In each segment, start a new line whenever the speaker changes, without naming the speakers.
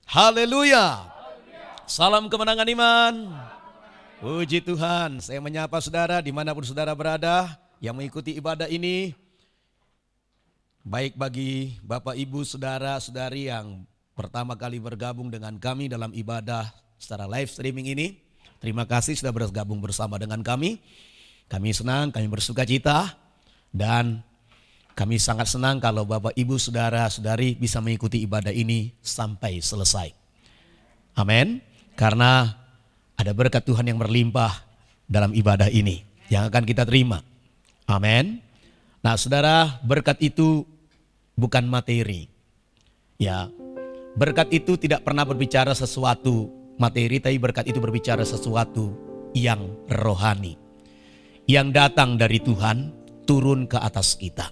Haleluya. Salam kemenangan iman. Puji Tuhan. Saya menyapa saudara dimanapun saudara berada yang mengikuti ibadah ini. Baik bagi Bapak Ibu saudara-saudari yang pertama kali bergabung dengan kami dalam ibadah secara live streaming ini. Terima kasih sudah bergabung bersama dengan kami. Kami senang, kami bersuka cita. Dan kami sangat senang kalau Bapak Ibu saudara-saudari bisa mengikuti ibadah ini sampai selesai. Amin. Karena ada berkat Tuhan yang berlimpah dalam ibadah ini yang akan kita terima. Amin. Nah saudara, berkat itu bukan materi. Ya, berkat itu tidak pernah berbicara sesuatu materi, tapi berkat itu berbicara sesuatu yang rohani. Yang datang dari Tuhan turun ke atas kita.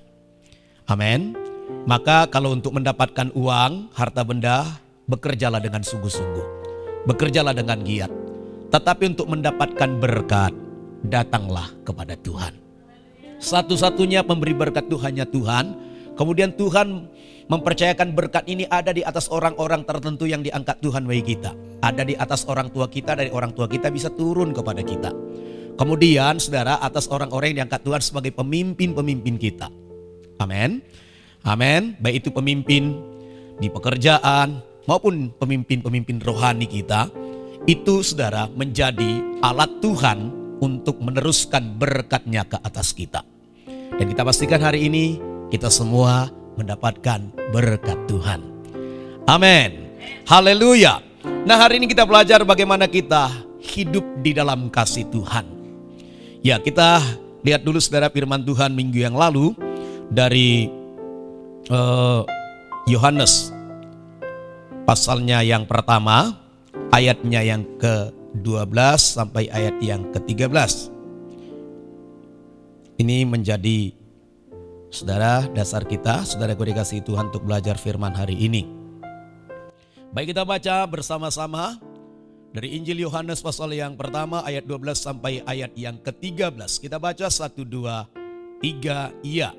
Amin. Maka kalau untuk mendapatkan uang, harta benda, bekerjalah dengan sungguh-sungguh. Bekerjalah dengan giat. Tetapi untuk mendapatkan berkat, datanglah kepada Tuhan. Satu-satunya pemberi berkat itu hanya Tuhan. Kemudian Tuhan mempercayakan berkat ini ada di atas orang-orang tertentu yang diangkat Tuhan bagi kita. Ada di atas orang tua kita, dari orang tua kita bisa turun kepada kita. Kemudian saudara, atas orang-orang yang diangkat Tuhan sebagai pemimpin-pemimpin kita. Amin. Amin. Baik itu pemimpin di pekerjaan maupun pemimpin-pemimpin rohani kita. Itu saudara menjadi alat Tuhan untuk meneruskan berkat-Nya ke atas kita. Dan kita pastikan hari ini kita semua mendapatkan berkat Tuhan. Amin. Haleluya. Nah hari ini kita belajar bagaimana kita hidup di dalam kasih Tuhan. Ya kita lihat dulu saudara firman Tuhan minggu yang lalu. Dari Yohanes pasalnya yang pertama, ayatnya yang ke-12 sampai ayat yang ke-13. Ini menjadi saudara dasar kita, saudara dikasihi Tuhan untuk belajar firman hari ini. Baik kita baca bersama-sama dari Injil Yohanes pasal yang pertama ayat 12 sampai ayat yang ke-13. Kita baca 1, 2, 3, iya.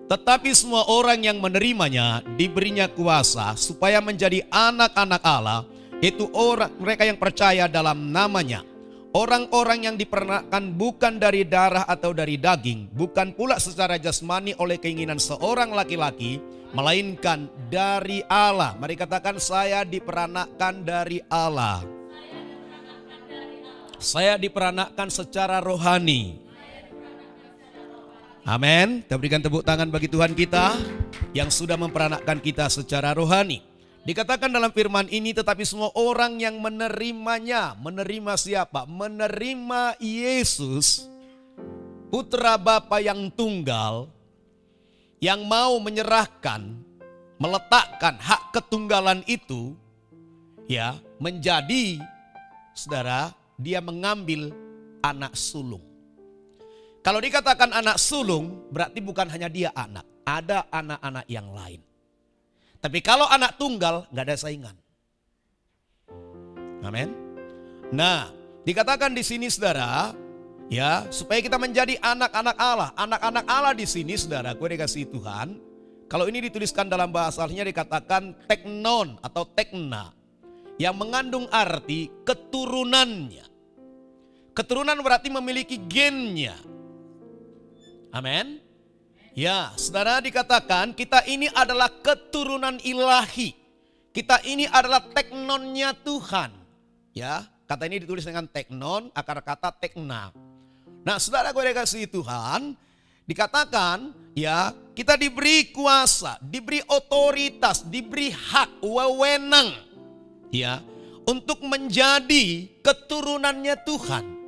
Tetapi semua orang yang menerimanya diberinya kuasa supaya menjadi anak-anak Allah, yaitu orang mereka yang percaya dalam namanya. Orang-orang yang diperanakkan bukan dari darah atau dari daging, bukan pula secara jasmani oleh keinginan seorang laki-laki, melainkan dari Allah. Mari katakan, saya diperanakkan dari Allah. Saya diperanakkan secara rohani. Amin. Kita berikan tepuk tangan bagi Tuhan kita yang sudah memperanakkan kita secara rohani. Dikatakan dalam firman ini, tetapi semua orang yang menerimanya. Menerima siapa? Menerima Yesus, Putra Bapa yang tunggal, yang mau menyerahkan, meletakkan hak ketunggalan itu, ya, menjadi, saudara, dia mengambil anak sulung. Kalau dikatakan anak sulung, berarti bukan hanya dia anak. Ada anak-anak yang lain. Tapi kalau anak tunggal, gak ada saingan. Amin. Nah, dikatakan di sini saudara, ya, supaya kita menjadi anak-anak Allah. Anak-anak Allah di sini saudara, gue dikasih Tuhan. Kalau ini dituliskan dalam bahasa aslinya dikatakan teknon atau tekna. Yang mengandung arti keturunannya. Keturunan berarti memiliki gennya. Amin. Ya, saudara dikatakan kita ini adalah keturunan ilahi. Kita ini adalah teknonnya Tuhan. Ya, kata ini ditulis dengan teknon, akar kata tekna. Nah, saudara gue dikasih Tuhan, dikatakan ya kita diberi kuasa, diberi otoritas, diberi hak, wewenang. Ya, untuk menjadi keturunannya Tuhan.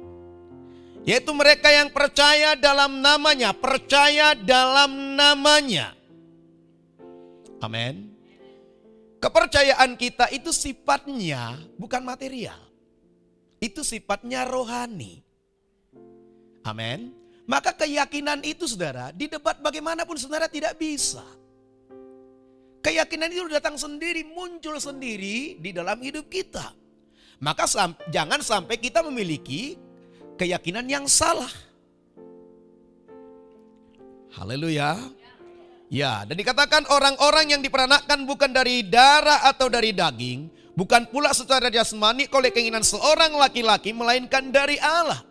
Yaitu mereka yang percaya dalam namanya. Percaya dalam namanya. Amin. Kepercayaan kita itu sifatnya bukan material. Itu sifatnya rohani. Amin. Maka keyakinan itu saudara, di debat bagaimanapun saudara tidak bisa. Keyakinan itu datang sendiri, muncul sendiri di dalam hidup kita. Maka jangan sampai kita memiliki keyakinan yang salah. Haleluya. Ya, dan dikatakan orang-orang yang diperanakkan bukan dari darah atau dari daging, Bukan pula secara jasmani oleh keinginan seorang laki-laki, melainkan dari Allah.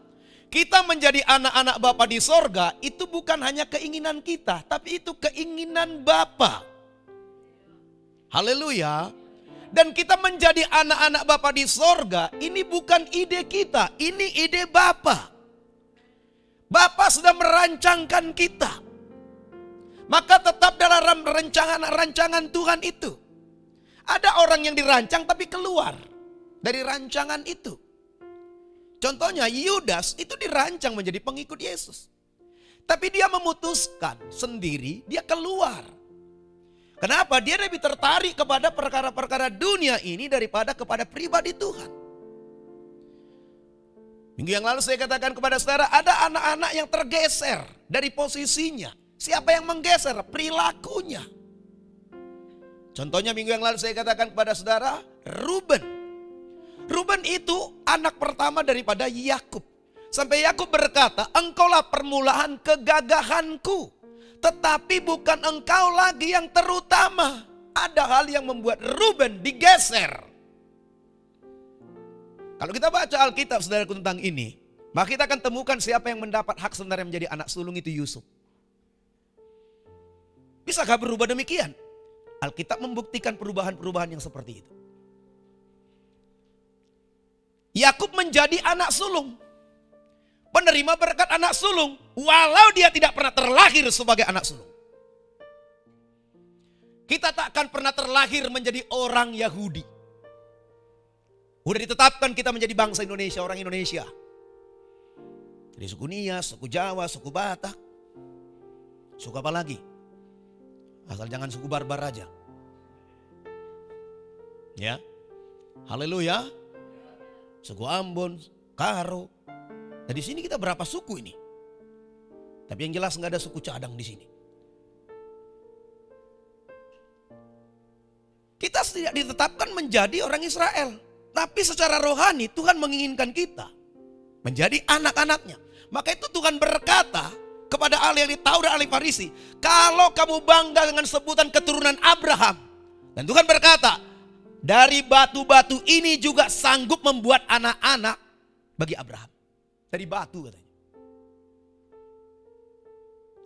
Kita menjadi anak-anak Bapa di sorga, itu bukan hanya keinginan kita, tapi itu keinginan Bapa. Haleluya. Dan kita menjadi anak-anak Bapa di sorga, ini bukan ide kita, ini ide Bapa. Bapa sudah merancangkan kita. Maka tetap dalam rancangan Tuhan itu. Ada orang yang dirancang tapi keluar dari rancangan itu. Contohnya Yudas itu dirancang menjadi pengikut Yesus. Tapi dia memutuskan sendiri, dia keluar. Kenapa? Dia lebih tertarik kepada perkara-perkara dunia ini daripada kepada pribadi Tuhan. Minggu yang lalu saya katakan kepada saudara, ada anak-anak yang tergeser dari posisinya. Siapa yang menggeser? Perilakunya. Contohnya minggu yang lalu saya katakan kepada saudara, Ruben. Ruben itu anak pertama daripada Yakub. Sampai Yakub berkata, engkaulah permulaan kegagahanku. Tetapi bukan engkau lagi yang terutama. Ada hal yang membuat Ruben digeser. Kalau kita baca Alkitab saudaraku tentang ini, maka kita akan temukan siapa yang mendapat hak sebenarnya menjadi anak sulung itu Yusuf. Bisakah berubah demikian? Alkitab membuktikan perubahan-perubahan yang seperti itu. Yakub menjadi anak sulung. Penerima berkat anak sulung. Walau dia tidak pernah terlahir sebagai anak sulung. Kita tak akan pernah terlahir menjadi orang Yahudi. Udah ditetapkan kita menjadi bangsa Indonesia, orang Indonesia. Dari suku Nias, suku Jawa, suku Batak. Suku apa lagi? Asal jangan suku barbar aja. Ya. Haleluya. Suku Ambon, Karo. Nah di sini kita berapa suku ini? Tapi yang jelas nggak ada suku cadang di sini. Kita tidak ditetapkan menjadi orang Israel. Tapi secara rohani Tuhan menginginkan kita menjadi anak-anaknya. Maka itu Tuhan berkata kepada ahli-ahli Taurat, ahli Farisi, kalau kamu bangga dengan sebutan keturunan Abraham. Dan Tuhan berkata, dari batu-batu ini juga sanggup membuat anak-anak bagi Abraham. Dari batu katanya.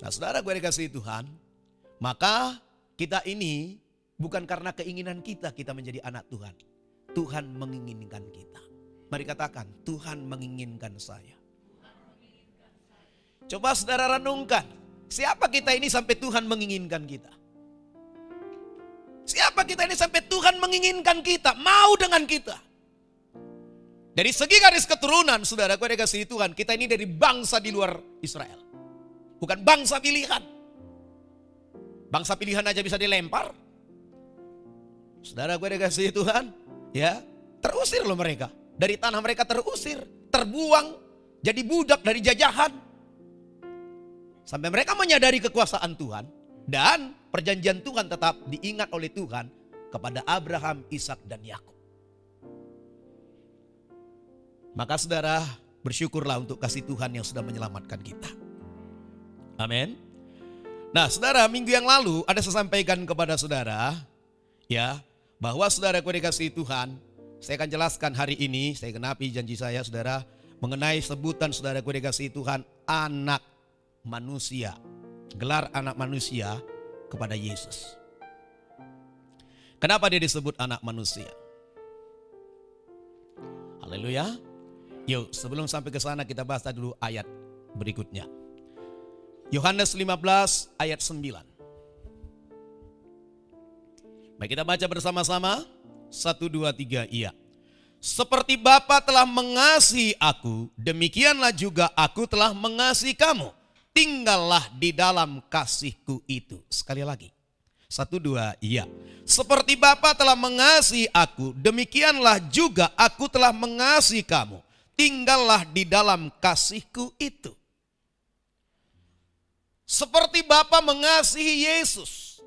Nah saudara gue dikasih Tuhan, maka kita ini bukan karena keinginan kita menjadi anak Tuhan. Tuhan menginginkan kita. Mari katakan, Tuhan menginginkan saya. Coba saudara renungkan, siapa kita ini sampai Tuhan menginginkan kita? Siapa kita ini sampai Tuhan menginginkan kita, mau dengan kita? Dari segi garis keturunan, saudara, gue dikasih Tuhan, kita ini dari bangsa di luar Israel. Bukan bangsa pilihan. Bangsa pilihan aja bisa dilempar. Saudara, gue dikasih Tuhan, ya, terusir loh mereka. Dari tanah mereka terusir, terbuang, jadi budak dari jajahan. Sampai mereka menyadari kekuasaan Tuhan. Dan perjanjian Tuhan tetap diingat oleh Tuhan kepada Abraham, Ishak dan Yakub. Maka saudara bersyukurlah untuk kasih Tuhan yang sudah menyelamatkan kita. Amin. Nah saudara, minggu yang lalu ada saya sampaikan kepada saudara, ya, bahwa saudara dikasih Tuhan, saya akan jelaskan hari ini, saya genapi janji saya saudara, mengenai sebutan saudara dikasih Tuhan, anak manusia. Gelar anak manusia kepada Yesus. Kenapa dia disebut anak manusia? Haleluya. Yuk sebelum sampai ke sana kita baca dulu ayat berikutnya. Yohanes 15 ayat 9. Baik kita baca bersama-sama. 1, 2, 3 iya. Seperti Bapa telah mengasihi aku, demikianlah juga aku telah mengasihi kamu. Tinggallah di dalam kasihku itu. Sekali lagi. 1, 2 iya. Seperti Bapa telah mengasihi aku, demikianlah juga aku telah mengasihi kamu. Tinggallah di dalam kasihku itu. Seperti Bapa mengasihi Yesus,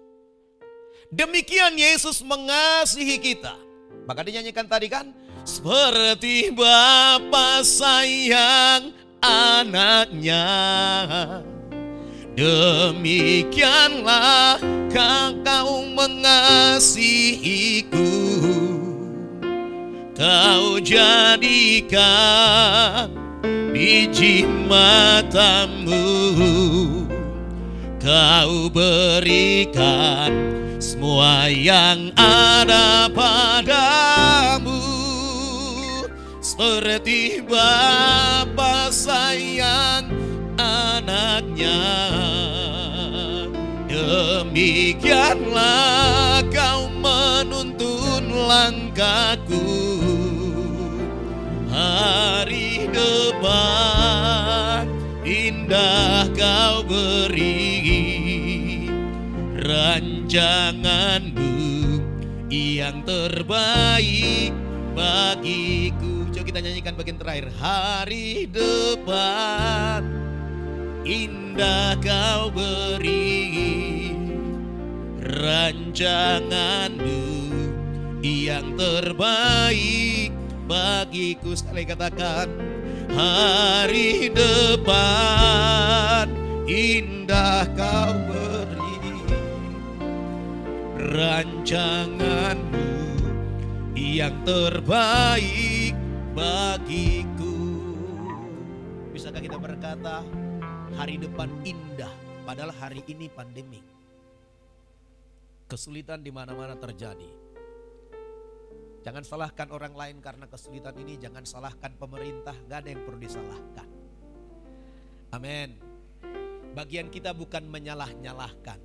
demikian Yesus mengasihi kita. Maka dinyanyikan tadi kan, seperti Bapa sayang anaknya, demikianlah kau mengasihiku. Kau jadikan biji matamu, Kau berikan semua yang ada padamu. Seperti Bapa sayang anaknya, demikianlah Kau menuntun langkahku. Hari depan indah Kau beri, rancanganmu yang terbaik bagiku. Coba kita nyanyikan bagian terakhir. Hari depan indah Kau beri, rancanganmu yang terbaik bagiku. Sekali katakan, hari depan indah Kau beri, rancanganmu yang terbaik bagiku. Bisakah kita berkata hari depan indah, padahal hari ini pandemi, kesulitan di mana-mana terjadi. Jangan salahkan orang lain karena kesulitan ini, jangan salahkan pemerintah, gak ada yang perlu disalahkan. Amin. Bagian kita bukan menyalah-nyalahkan,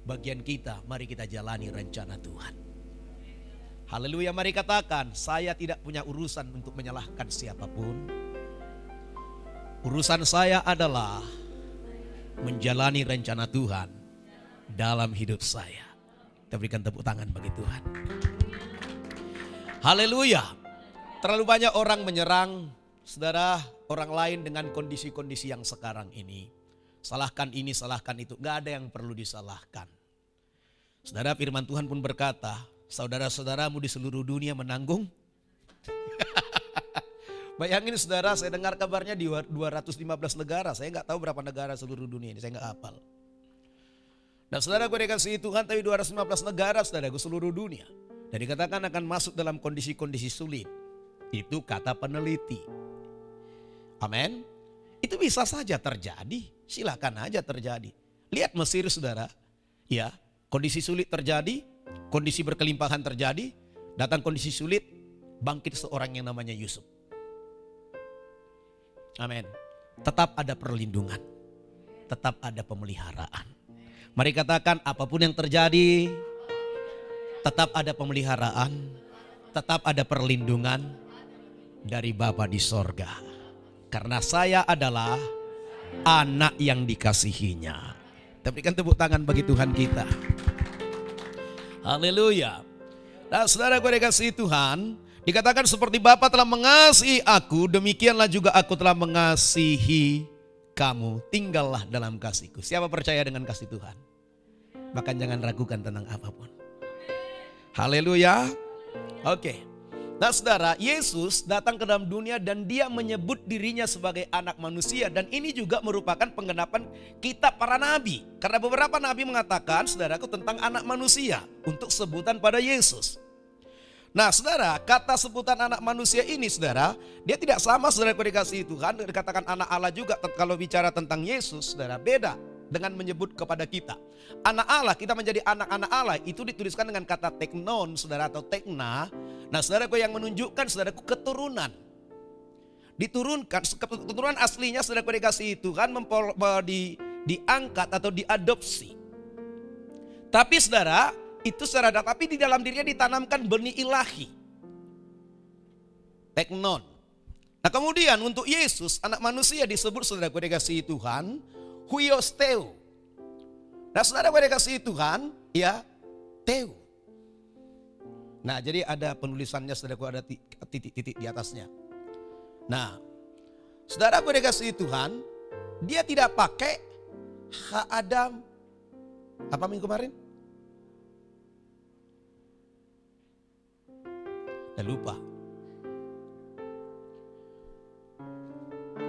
bagian kita mari kita jalani rencana Tuhan. Haleluya, mari katakan, saya tidak punya urusan untuk menyalahkan siapapun. Urusan saya adalah menjalani rencana Tuhan dalam hidup saya. Kita berikan tepuk tangan bagi Tuhan. Haleluya. Terlalu banyak orang menyerang saudara, orang lain dengan kondisi-kondisi yang sekarang ini. Salahkan ini, salahkan itu. Gak ada yang perlu disalahkan. Saudara, firman Tuhan pun berkata, saudara-saudaramu di seluruh dunia menanggung. Bayangin saudara, saya dengar kabarnya di 215 negara. Saya gak tahu berapa negara seluruh dunia ini, saya gak hafal. Dan saudara, gue dikasih Tuhan tapi 215 negara saudara, gue seluruh dunia. Dan dikatakan akan masuk dalam kondisi-kondisi sulit. Itu kata peneliti. Amin. Itu bisa saja terjadi. Silakan aja terjadi. Lihat Mesir saudara. Ya, kondisi sulit terjadi. Kondisi berkelimpahan terjadi. Datang kondisi sulit. Bangkit seorang yang namanya Yusuf. Amin. Tetap ada perlindungan. Tetap ada pemeliharaan. Mari katakan apapun yang terjadi, tetap ada pemeliharaan, tetap ada perlindungan dari Bapa di sorga. Karena saya adalah anak yang dikasihinya. Kita berikan tepuk tangan bagi Tuhan kita. Haleluya. Nah saudara, gue dikasihi Tuhan, dikatakan seperti Bapa telah mengasihi aku, demikianlah juga aku telah mengasihi kamu. Tinggallah dalam kasihku. Siapa percaya dengan kasih Tuhan? Bahkan jangan ragukan tentang apapun. Haleluya. Oke. Nah saudara, Yesus datang ke dalam dunia dan dia menyebut dirinya sebagai anak manusia. Dan ini juga merupakan penggenapan kitab para nabi. Karena beberapa nabi mengatakan, saudaraku, tentang anak manusia untuk sebutan pada Yesus. Nah saudara, kata sebutan anak manusia ini saudara, dia tidak sama saudara dikasihi Tuhan. Dikatakan anak Allah juga kalau bicara tentang Yesus, saudara, beda dengan menyebut kepada kita. Anak Allah, kita menjadi anak-anak Allah, itu dituliskan dengan kata teknon, saudara, atau tekna. Nah saudaraku, yang menunjukkan saudaraku keturunan. Diturunkan, keturunan aslinya saudaraku dikasihi Tuhan diangkat atau diadopsi. Tapi saudara, itu saudara, tapi di dalam dirinya ditanamkan benih ilahi. Teknon. Nah kemudian untuk Yesus, anak manusia disebut saudaraku dikasihi Tuhan, huiosteu. Nah saudara gue dikasihi Tuhan, ya, teu. Nah jadi ada penulisannya saudara, gue ada titik-titik di atasnya. Nah saudara gue dikasihi Tuhan, dia tidak pakai ha Adam. Apa minggu kemarin? Dan lupa.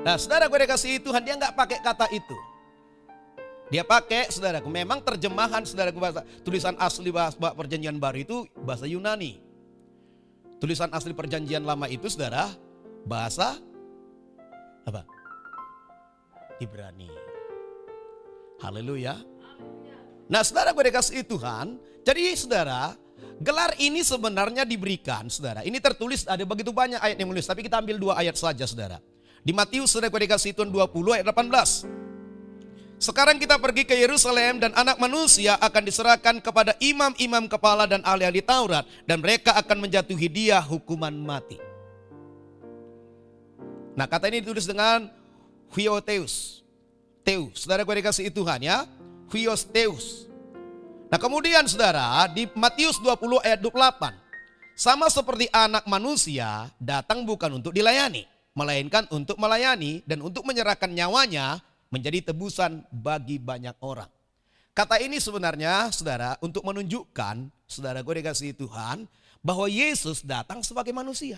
Nah saudara gue dikasihi Tuhan, dia nggak pakai kata itu. Dia pakai, saudaraku, memang terjemahan saudaraku bahasa tulisan asli bahasa perjanjian baru itu bahasa Yunani. Tulisan asli perjanjian lama itu saudara, bahasa apa? Ibrani. Haleluya. Nah saudara gue dikasih Tuhan, jadi saudara, gelar ini sebenarnya diberikan saudara. Ini tertulis ada begitu banyak ayat yang menulis, tapi kita ambil 2 ayat saja saudara. Di Matius saudara gue dikasih Tuhan 20 ayat 18. Sekarang kita pergi ke Yerusalem dan anak manusia akan diserahkan kepada imam-imam kepala dan ahli-ahli Taurat. Dan mereka akan menjatuhi dia hukuman mati. Nah kata ini ditulis dengan Huiotheus. Saudara gue dikasih Tuhan ya. Huiotheus. Nah kemudian saudara di Matius 20 ayat 28. Sama seperti anak manusia datang bukan untuk dilayani. Melainkan untuk melayani dan untuk menyerahkan nyawanya menjadi tebusan bagi banyak orang. Kata ini sebenarnya saudara untuk menunjukkan, saudara gue dikasih Tuhan, bahwa Yesus datang sebagai manusia.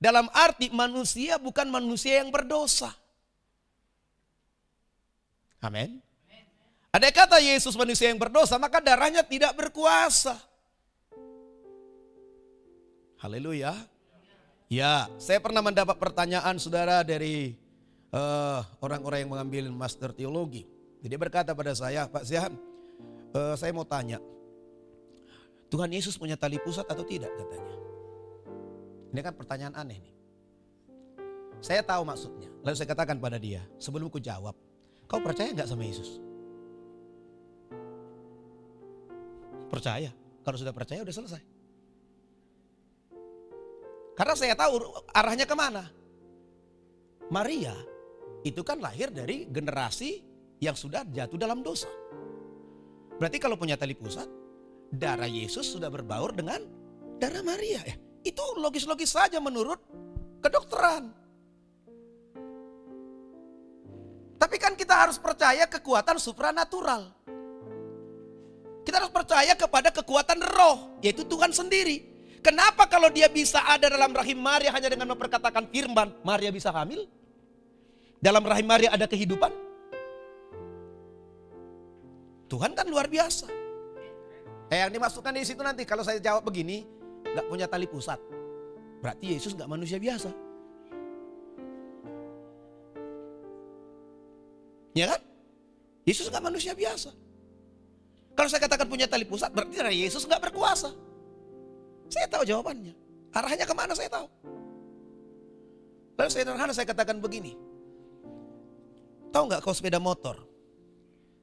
Dalam arti manusia bukan manusia yang berdosa. Amin. Ada kata Yesus manusia yang berdosa, maka darahnya tidak berkuasa. Haleluya. Ya, saya pernah mendapat pertanyaan saudara dari orang-orang yang mengambil master teologi. Jadi berkata pada saya, Pak Zihan, saya mau tanya, Tuhan Yesus punya tali pusat atau tidak katanya. Ini kan pertanyaan aneh nih. Saya tahu maksudnya. Lalu saya katakan pada dia, sebelum ku jawab, kau percaya gak sama Yesus? Percaya. Kalau sudah percaya udah selesai. Karena saya tahu arahnya kemana. Maria itu kan lahir dari generasi yang sudah jatuh dalam dosa. Berarti kalau punya tali pusat, darah Yesus sudah berbaur dengan darah Maria. Itu logis-logis saja menurut kedokteran. Tapi kan kita harus percaya kekuatan supranatural. Kita harus percaya kepada kekuatan roh, yaitu Tuhan sendiri. Kenapa kalau dia bisa ada dalam rahim Maria hanya dengan memperkatakan firman, Maria bisa hamil? Dalam rahim Maria ada kehidupan. Tuhan kan luar biasa. Yang dimasukkan di situ nanti kalau saya jawab begini, gak punya tali pusat. Berarti Yesus gak manusia biasa. Ya kan? Yesus gak manusia biasa. Kalau saya katakan punya tali pusat, berarti Yesus gak berkuasa. Saya tahu jawabannya. Arahnya kemana saya tahu. Lalu saya katakan begini. Tahu nggak kau sepeda motor?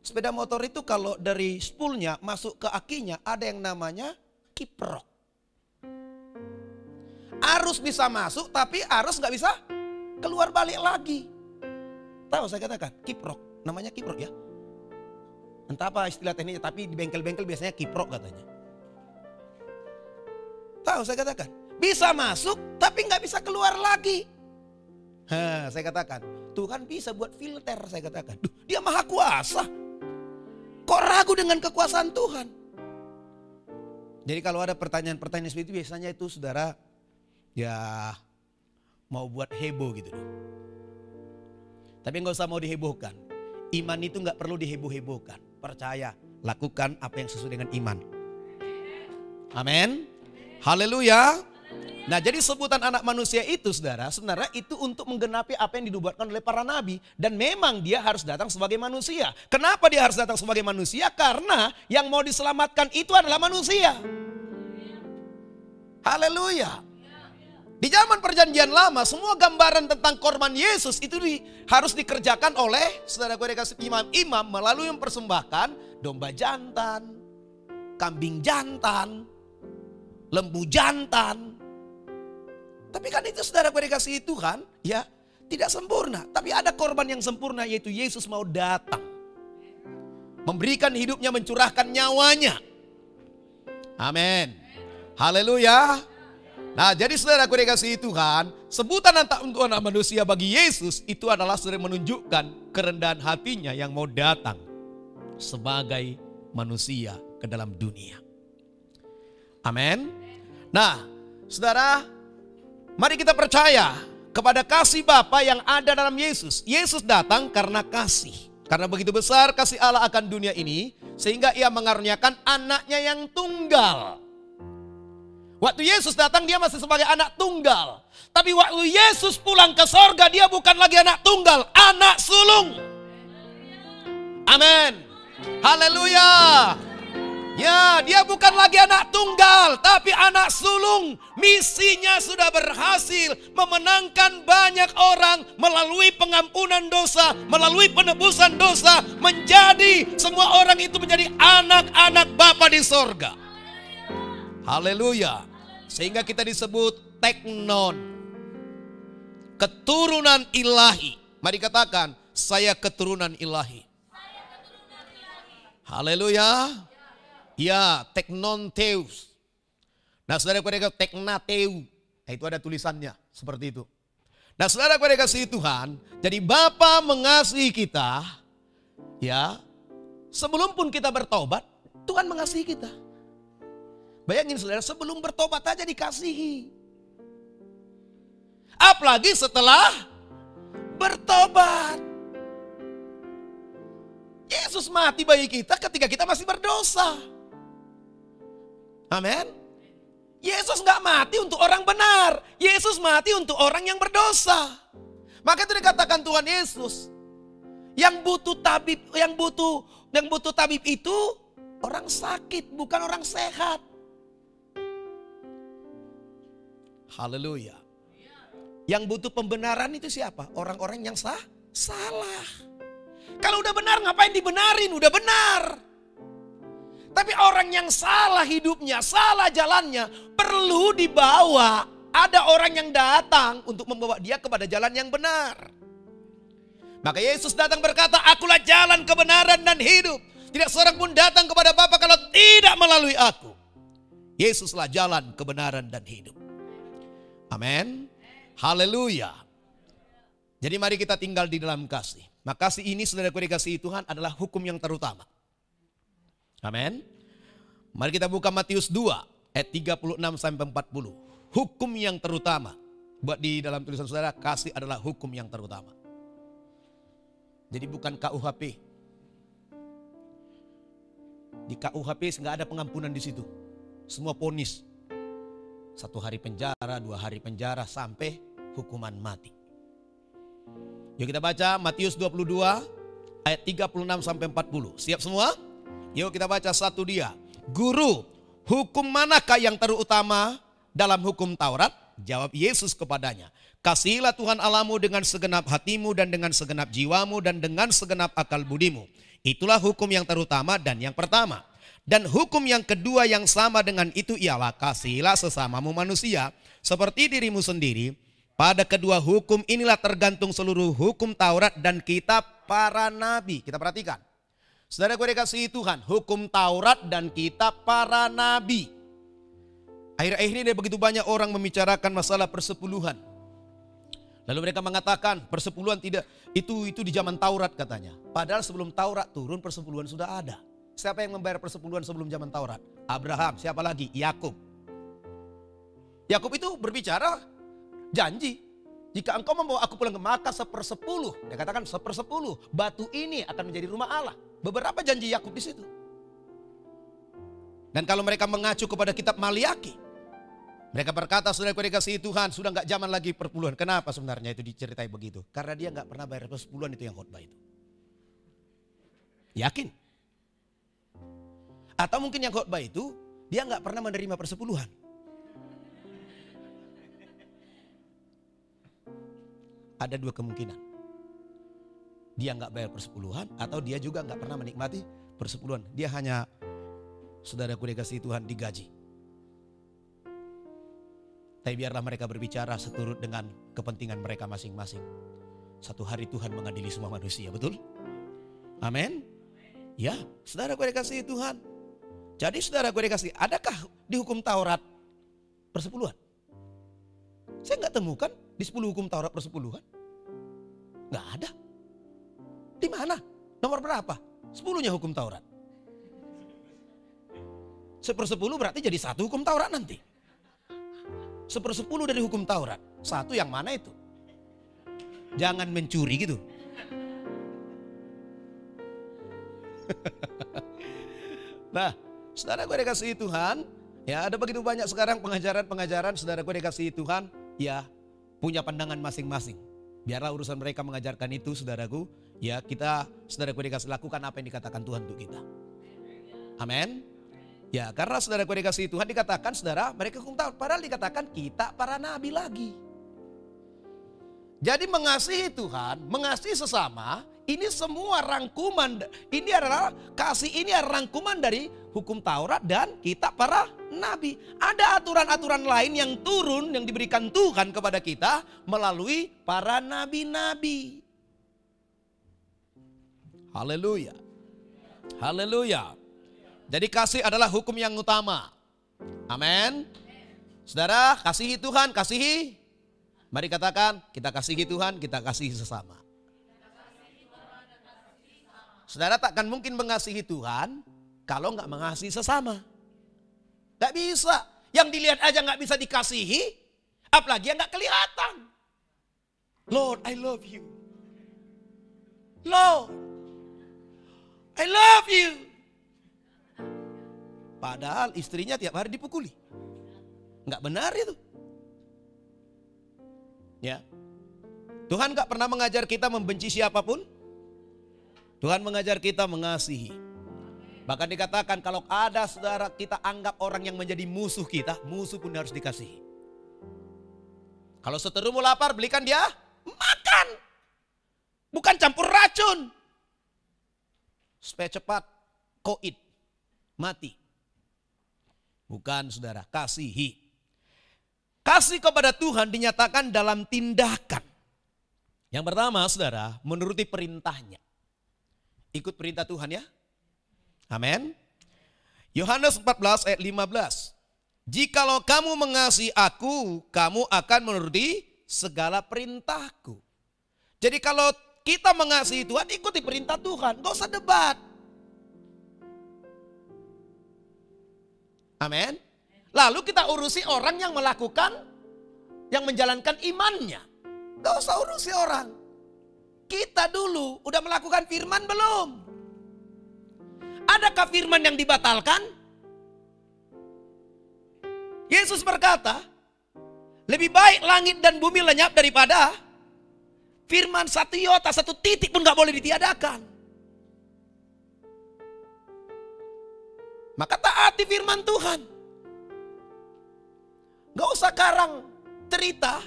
Sepeda motor itu kalau dari spoolnya masuk ke akinya ada yang namanya kiprok. Arus bisa masuk tapi arus nggak bisa keluar balik lagi. Tahu saya katakan kiprok, namanya kiprok ya. Entah apa istilah tekniknya tapi di bengkel-bengkel biasanya kiprok katanya. Tahu saya katakan bisa masuk tapi nggak bisa keluar lagi. Saya katakan Tuhan bisa buat filter, saya katakan. Dia maha kuasa. Kok ragu dengan kekuasaan Tuhan? Jadi kalau ada pertanyaan-pertanyaan seperti itu biasanya itu saudara ya mau buat heboh gitu loh. Tapi nggak usah mau dihebohkan. Iman itu nggak perlu diheboh-hebohkan. Percaya, lakukan apa yang sesuai dengan iman. Amin. Haleluya. Nah jadi sebutan anak manusia itu saudara, sebenarnya itu untuk menggenapi apa yang dinubuatkan oleh para nabi. Dan memang dia harus datang sebagai manusia. Kenapa dia harus datang sebagai manusia? Karena yang mau diselamatkan itu adalah manusia. Haleluya. Di zaman perjanjian lama semua gambaran tentang korban Yesus itu harus dikerjakan oleh saudara gue dikasih imam-imam melalui mempersembahkan domba jantan, kambing jantan, lembu jantan. Tapi kan itu saudara gue dikasihi Tuhan ya tidak sempurna. Tapi ada korban yang sempurna yaitu Yesus mau datang. Memberikan hidupnya, mencurahkan nyawanya. Amin. Haleluya. Nah jadi saudara gue dikasihi Tuhan. Sebutan untuk anak manusia bagi Yesus itu adalah saudara menunjukkan kerendahan hatinya yang mau datang. Sebagai manusia ke dalam dunia. Amin. Nah saudara, mari kita percaya kepada kasih Bapa yang ada dalam Yesus. Yesus datang karena kasih. Karena begitu besar kasih Allah akan dunia ini, sehingga ia mengaruniakan anaknya yang tunggal. Waktu Yesus datang dia masih sebagai anak tunggal. Tapi waktu Yesus pulang ke sorga dia bukan lagi anak tunggal, anak sulung. Amin. Haleluya. Ya, dia bukan lagi anak tunggal, tapi anak sulung. Misinya sudah berhasil memenangkan banyak orang melalui pengampunan dosa, melalui penebusan dosa, menjadi semua orang itu menjadi anak-anak Bapa di sorga. Haleluya. Sehingga kita disebut teknon, keturunan ilahi. Mari katakan, saya keturunan ilahi. Haleluya. Ya, teknon teus. Nah, saudara-saudara, teknateu. Nah, itu ada tulisannya seperti itu. Nah, saudara-saudara kasih Tuhan, jadi Bapa mengasihi kita, ya, sebelum pun kita bertobat, Tuhan mengasihi kita. Bayangin saudara, sebelum bertobat aja dikasihi. Apalagi setelah bertobat. Yesus mati bagi kita ketika kita masih berdosa. Amin. Yesus gak mati untuk orang benar. Yesus mati untuk orang yang berdosa. Maka itu dikatakan Tuhan Yesus, yang butuh tabib itu orang sakit, bukan orang sehat. Haleluya. Yang butuh pembenaran itu siapa? Orang-orang yang salah. Kalau udah benar ngapain dibenarin? Udah benar. Tapi orang yang salah hidupnya, salah jalannya, perlu dibawa. Ada orang yang datang untuk membawa dia kepada jalan yang benar. Maka Yesus datang berkata, akulah jalan kebenaran dan hidup. Tidak seorang pun datang kepada Bapa kalau tidak melalui aku. Yesuslah jalan kebenaran dan hidup. Amin. Haleluya. Jadi mari kita tinggal di dalam kasih. Maka kasih ini, saudara-saudara dikasihi Tuhan, adalah hukum yang terutama. Amin. Mari kita buka Matius 2 ayat 36 sampai 40. Hukum yang terutama. Buat di dalam tulisan saudara, kasih adalah hukum yang terutama. Jadi bukan KUHP. Di KUHP nggak ada pengampunan di situ. Semua ponis. 1 hari penjara, 2 hari penjara sampai hukuman mati. Yuk kita baca Matius 22 ayat 36 sampai 40. Siap semua? Yuk kita baca satu dia. Guru, hukum manakah yang terutama dalam hukum Taurat? Jawab Yesus kepadanya. Kasihilah Tuhan Allahmu dengan segenap hatimu dan dengan segenap jiwamu dan dengan segenap akal budimu. Itulah hukum yang terutama dan yang pertama. Dan hukum yang kedua yang sama dengan itu ialah kasihilah sesamamu manusia seperti dirimu sendiri. Pada kedua hukum inilah tergantung seluruh hukum Taurat dan kitab para nabi. Kita perhatikan. Saudara gue dikasihi Tuhan, hukum Taurat dan kitab para nabi. Akhir-akhir ini ada begitu banyak orang membicarakan masalah persepuluhan. Lalu mereka mengatakan persepuluhan tidak, itu di zaman Taurat katanya. Padahal sebelum Taurat turun persepuluhan sudah ada. Siapa yang membayar persepuluhan sebelum zaman Taurat? Abraham, siapa lagi? Yakub. Yakub itu berbicara janji. Jika engkau membawa aku pulang ke Makkah 1/10, dia katakan 1/10, batu ini akan menjadi rumah Allah. Beberapa janji Yakub di situ. Dan kalau mereka mengacu kepada kitab Maliaki, mereka berkata, saudara dikasihi Tuhan, sudah nggak zaman lagi perpuluhan. Kenapa sebenarnya itu diceritai begitu? Karena dia nggak pernah bayar persepuluhan, itu yang khotbah itu. Yakin? Atau mungkin yang khotbah itu dia nggak pernah menerima persepuluhan. Ada dua kemungkinan. Dia nggak bayar persepuluhan atau dia juga nggak pernah menikmati persepuluhan. Dia hanya, saudaraku dikasihi Tuhan, digaji. Tapi biarlah mereka berbicara seturut dengan kepentingan mereka masing-masing. Satu hari Tuhan mengadili semua manusia, betul? Amin. Ya, saudaraku dikasihi Tuhan. Jadi saudaraku dikasihi, adakah di hukum Taurat persepuluhan? Saya nggak temukan di 10 hukum Taurat persepuluhan. Nggak ada. Di mana? Nomor berapa? 10-nya hukum Taurat. 1/10 berarti jadi 1 hukum Taurat nanti. 1/10 dari hukum Taurat. 1 yang mana itu? Jangan mencuri gitu. Nah, saudara gue dikasihi Tuhan, Ya, ada begitu banyak sekarang pengajaran-pengajaran saudaraku dikasihi Tuhan, ya punya pandangan masing-masing. Biarlah urusan mereka mengajarkan itu saudaraku, ya kita saudaraku dikasih lakukan apa yang dikatakan Tuhan untuk kita. Amin. Ya, karena saudaraku dikasihi Tuhan dikatakan saudara, mereka hukum Taurat, padahal dikatakan kita para nabi lagi. Jadi mengasihi Tuhan, mengasihi sesama, ini semua rangkuman, ini adalah kasih, ini adalah rangkuman dari hukum Taurat dan kita para nabi. Ada aturan-aturan lain yang turun, yang diberikan Tuhan kepada kita melalui para nabi-nabi. Haleluya. Haleluya. Jadi kasih adalah hukum yang utama. Amin. Saudara, kasihi Tuhan, kasihi. Mari katakan, kita kasihi Tuhan, kita kasihi sesama. Saudara takkan mungkin mengasihi Tuhan kalau nggak mengasihi sesama. Nggak bisa. Yang dilihat aja nggak bisa dikasihi, apalagi yang nggak kelihatan. Lord, I love you. Lord, I love you. Padahal istrinya tiap hari dipukuli. Nggak benar itu. Ya. Tuhan nggak pernah mengajar kita membenci siapapun. Tuhan mengajar kita mengasihi. Bahkan dikatakan kalau ada saudara kita anggap orang yang menjadi musuh kita, musuh pun harus dikasihi. Kalau seterumu lapar, belikan dia makan. Bukan campur racun. Supaya cepat koid, mati. Bukan saudara, kasihi. Kasih kepada Tuhan dinyatakan dalam tindakan. Yang pertama saudara, menuruti perintahnya. Ikut perintah Tuhan ya. Amin. Yohanes 14 ayat 15. Jikalau kamu mengasihi aku, kamu akan menuruti segala perintahku. Jadi kalau kita mengasihi Tuhan, ikuti perintah Tuhan. Gak usah debat. Amin. Lalu kita urusi orang yang melakukan, yang menjalankan imannya. Gak usah urusi orang. Kita dulu udah melakukan firman belum? Adakah firman yang dibatalkan? Yesus berkata, lebih baik langit dan bumi lenyap daripada firman satu iota, satu titik pun gak boleh ditiadakan. Maka taati firman Tuhan. Gak usah karang cerita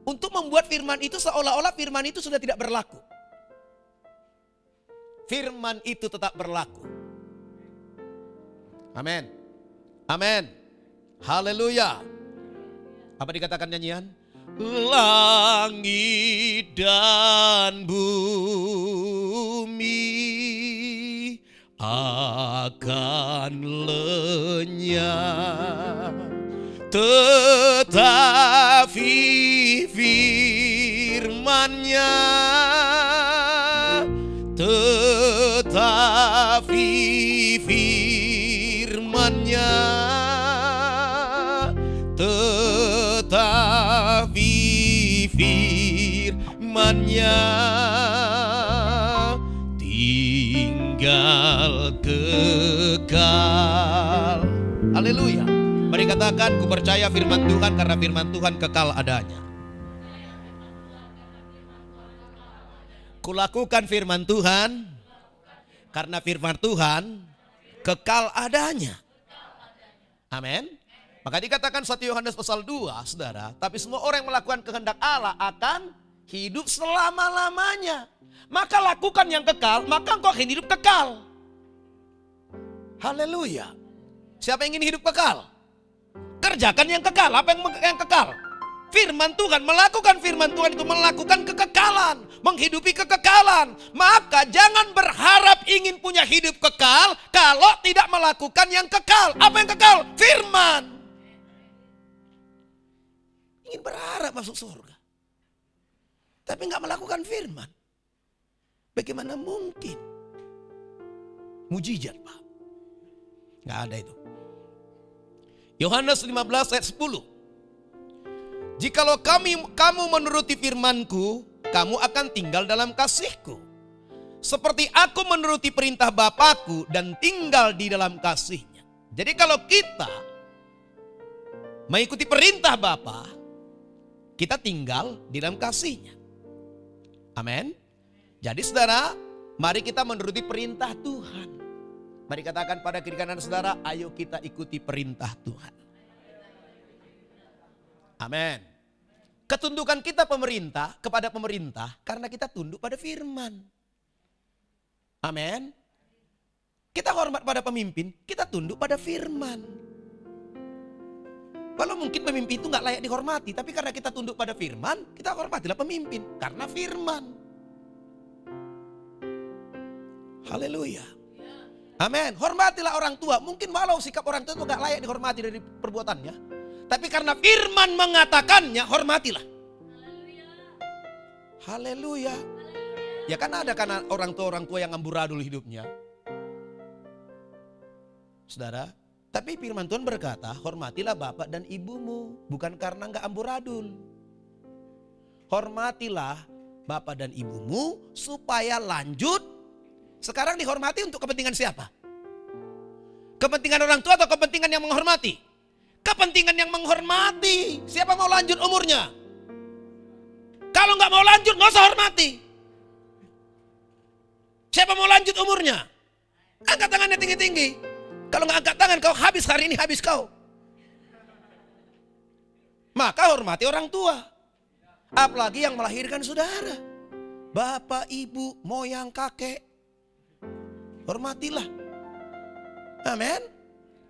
untuk membuat firman itu seolah-olah firman itu sudah tidak berlaku. Firman itu tetap berlaku. Amin. Amin. Haleluya. Apa dikatakan nyanyian? Langit dan bumi akan lenyap, tetapi firman-Nya, tetapi firman-Nya, tetapi firman-Nya tinggal kekal. Haleluya. Mari katakan, ku percaya firman Tuhan karena firman Tuhan kekal adanya. Ku lakukan firman Tuhan karena firman Tuhan kekal adanya. Amin. Maka dikatakan 1 Yohanes pasal 2, saudara, tapi semua orang yang melakukan kehendak Allah akan hidup selama-lamanya. Maka lakukan yang kekal, maka engkau akan hidup kekal. Haleluya. Siapa yang ingin hidup kekal? Kerjakan yang kekal. Apa yang kekal? Firman Tuhan. Melakukan firman Tuhan itu melakukan kekekalan, menghidupi kekekalan. Maka jangan berharap ingin punya hidup kekal kalau tidak melakukan yang kekal. Apa yang kekal? Firman. Ingin berharap masuk surga, tapi nggak melakukan firman. Bagaimana mungkin? Mujizat, Pak. Nggak ada itu. Yohanes 15 ayat 10. Jikalau kamu menuruti firman-Ku, kamu akan tinggal dalam kasih-Ku. Seperti aku menuruti perintah Bapa-Ku dan tinggal di dalam kasih-Nya. Jadi kalau kita mengikuti perintah Bapa, kita tinggal di dalam kasih-Nya. Amin. Jadi saudara, mari kita menuruti perintah Tuhan. Mari katakan pada kiri kanan saudara, ayo kita ikuti perintah Tuhan. Amin. Ketundukan kita kepada pemerintah karena kita tunduk pada firman. Amin. Kita hormat pada pemimpin, kita tunduk pada firman. Kalau mungkin pemimpin itu nggak layak dihormati, tapi karena kita tunduk pada firman, kita hormatilah pemimpin karena firman. Haleluya. Amin. Hormatilah orang tua. Mungkin walau sikap orang tua itu nggak layak dihormati dari perbuatannya, tapi karena firman mengatakannya, hormatilah. Haleluya. Ya kan ada karena orang tua yang amburadul hidupnya. Saudara, tapi firman Tuhan berkata, hormatilah bapak dan ibumu, bukan karena enggak amburadul. Hormatilah bapak dan ibumu supaya lanjut. Sekarang dihormati untuk kepentingan siapa? Kepentingan orang tua atau kepentingan yang menghormati? Kepentingan yang menghormati. Siapa mau lanjut umurnya? Kalau nggak mau lanjut, nggak usah hormati. Siapa mau lanjut umurnya? Angkat tangannya tinggi-tinggi. Kalau nggak angkat tangan, kau habis hari ini, habis kau. Maka hormati orang tua. Apalagi yang melahirkan saudara. Bapak, ibu, moyang, kakek. Hormatilah. Amin.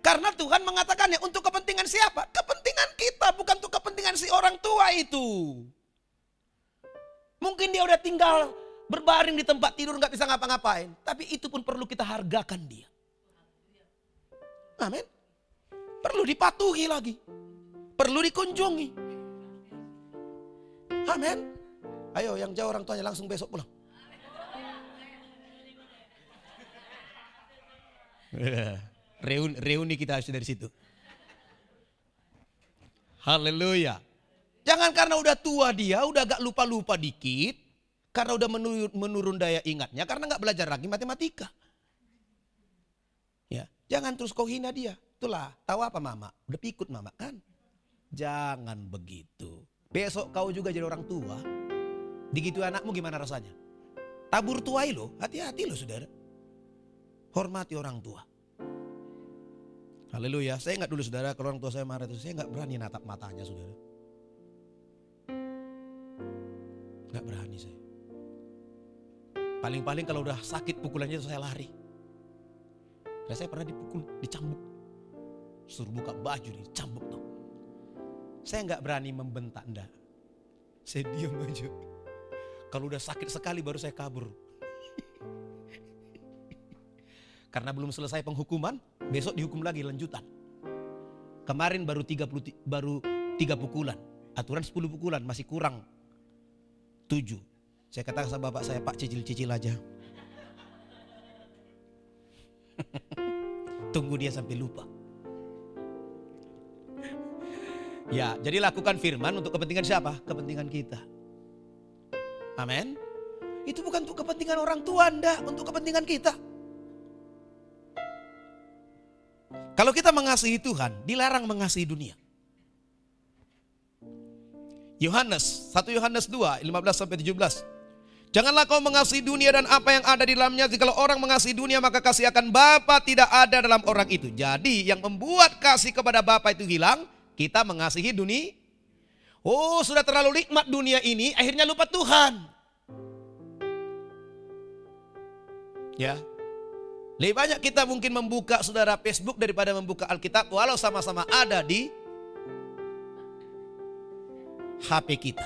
Karena Tuhan mengatakannya untuk kepentingan siapa? Kepentingan kita, bukan untuk kepentingan si orang tua itu. Mungkin dia udah tinggal berbaring di tempat tidur nggak bisa ngapa-ngapain. Tapi itu pun perlu kita hargakan dia. Amin. Perlu dipatuhi lagi. Perlu dikunjungi. Amin. Ayo yang jauh orang tuanya langsung besok pulang. Reuni kita harus dari situ. Haleluya. Jangan karena udah tua dia, udah agak lupa-lupa dikit. Karena udah menurun daya ingatnya, karena gak belajar lagi matematika. Ya, jangan terus kau hina dia. Itulah, tahu apa mama? Udah pikut mama kan? Jangan begitu. Besok kau juga jadi orang tua. Digitu anakmu gimana rasanya? Tabur tuai lo, hati-hati lo saudara. Hormati orang tua. Haleluya. Saya ingat dulu saudara, kalau orang tua saya marah itu, saya gak berani natap matanya saudara. Gak berani saya. Paling-paling kalau udah sakit pukulannya saya lari. Dan saya pernah dipukul, dicambuk. Suruh buka baju, dicambuk tuh. Saya nggak berani membentak enggak. Saya diam aja. Kalau udah sakit sekali baru saya kabur. Karena belum selesai penghukuman, besok dihukum lagi lanjutan. Kemarin baru 3 pukulan. Aturan 10 pukulan, masih kurang 7. Saya katakan sama bapak saya, Pak cicil-cicil aja. Tunggu dia sampai lupa. Ya, jadi lakukan firman untuk kepentingan siapa? Kepentingan kita. Amin. Itu bukan untuk kepentingan orang tua Anda, untuk kepentingan kita. Kalau kita mengasihi Tuhan, dilarang mengasihi dunia. Yohanes, 1 Yohanes 2, 15-17. Janganlah kau mengasihi dunia dan apa yang ada di dalamnya. Jikalau orang mengasihi dunia, maka kasih akan Bapa tidak ada dalam orang itu. Jadi yang membuat kasih kepada Bapa itu hilang, kita mengasihi dunia. Oh, sudah terlalu nikmat dunia ini, akhirnya lupa Tuhan. Ya. Lebih banyak kita mungkin membuka saudara Facebook daripada membuka Alkitab, walau sama-sama ada di HP kita.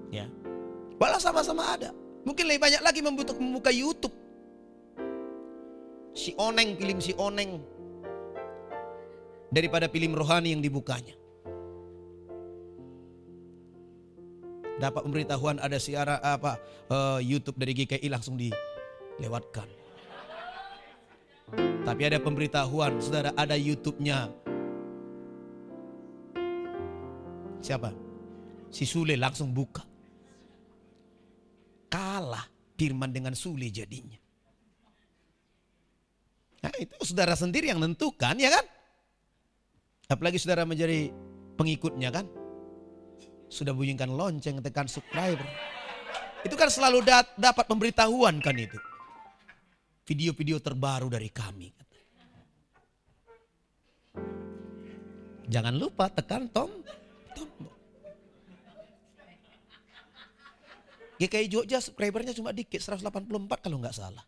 Ya. Walau sama-sama ada. Mungkin lebih banyak lagi membuka YouTube. Si Oneng, film si Oneng. Daripada film rohani yang dibukanya. Dapat pemberitahuan ada siaran YouTube dari GKI langsung dilewatkan. Tapi ada pemberitahuan, saudara, ada YouTube-nya. Siapa? Si Sule langsung buka. Kalah firman dengan Sule jadinya. Nah, itu saudara sendiri yang menentukan, ya kan? Apalagi saudara menjadi pengikutnya kan. Sudah bunyikan lonceng, tekan subscriber. Itu kan selalu dapat pemberitahuan kan itu. Video-video terbaru dari kami. Jangan lupa tekan tombol. GKI Jogja subscribernya cuma dikit, 184 kalau nggak salah.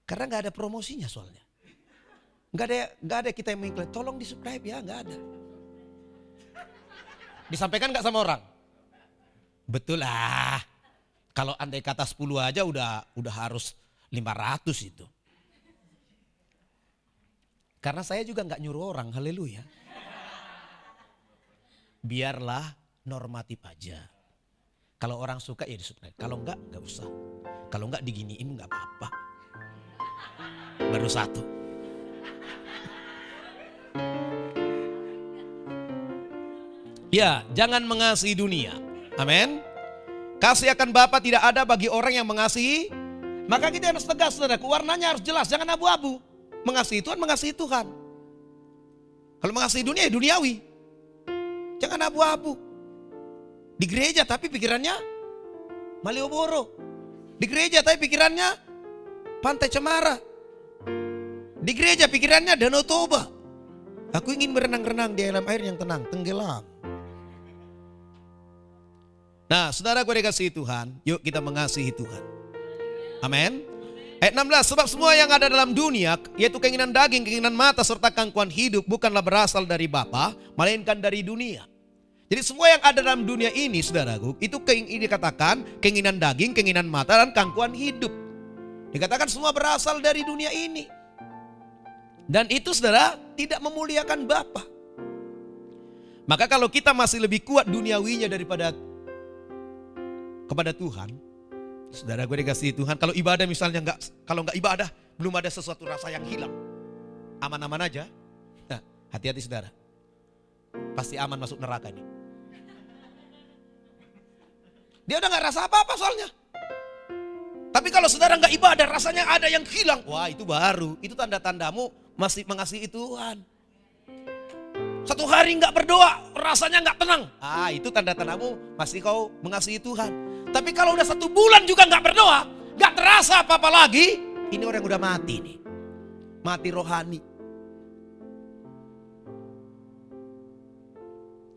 Karena nggak ada promosinya soalnya. Nggak ada kita yang mengiklan, tolong di subscribe ya, nggak ada. Disampaikan nggak sama orang? Betul lah. Kalau andai kata 10 aja udah harus 500 itu. Karena saya juga nggak nyuruh orang, haleluya. Biarlah normatif aja. Kalau orang suka ya di-subscribe. Kalau enggak usah. Kalau enggak diginiin enggak apa-apa. Baru 1. Ya, jangan mengasihi dunia. Amin. Kasih akan Bapa tidak ada bagi orang yang mengasihi. Maka kita harus tegas, saudara. Warnanya harus jelas, jangan abu-abu. Mengasihi Tuhan, mengasihi Tuhan. Kalau mengasihi dunia, ya duniawi. Jangan abu-abu. Di gereja tapi pikirannya Malioboro. Di gereja tapi pikirannya Pantai Cemara. Di gereja pikirannya Danau Toba. Aku ingin berenang-renang di alam air yang tenang, tenggelam. Nah, saudara gue dikasihi Tuhan, yuk kita mengasihi Tuhan. Amin. Ayat 16, sebab semua yang ada dalam dunia, yaitu keinginan daging, keinginan mata, serta gangguan hidup, bukanlah berasal dari Bapa, melainkan dari dunia. Jadi semua yang ada dalam dunia ini, saudaraku, itu dikatakan keinginan daging, keinginan mata, dan gangguan hidup. Dikatakan semua berasal dari dunia ini. Dan itu, saudara, tidak memuliakan Bapa. Maka kalau kita masih lebih kuat duniawinya daripada kepada Tuhan, saudara gue dikasihi Tuhan, kalau ibadah misalnya kalau nggak ibadah, belum ada sesuatu rasa yang hilang. Aman-aman aja. Nah, hati-hati saudara. Pasti aman masuk neraka nih. Dia udah gak rasa apa-apa soalnya. Tapi kalau saudara gak ibadah, rasanya ada yang hilang. Wah, itu baru. Itu tanda-tandamu masih mengasihi Tuhan. Satu hari gak berdoa, rasanya gak tenang. Ah, itu tanda-tandamu masih kau mengasihi Tuhan. Tapi kalau udah 1 bulan juga gak berdoa, gak terasa apa-apa lagi, ini orang udah mati nih. Mati rohani.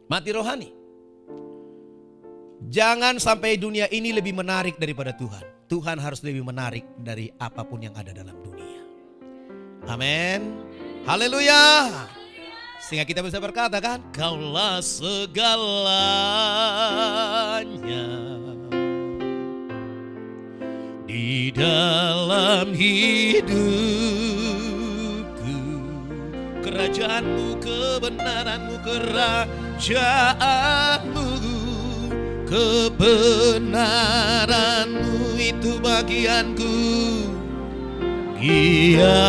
Mati rohani. Jangan sampai dunia ini lebih menarik daripada Tuhan. Tuhan harus lebih menarik dari apapun yang ada dalam dunia. Amin. Haleluya. Sehingga kita bisa berkata kan, Kaulah segalanya di dalam hidupku. Kerajaanmu, kebenaranmu, kerajaanmu, kebenaranmu itu bagianku, gianku.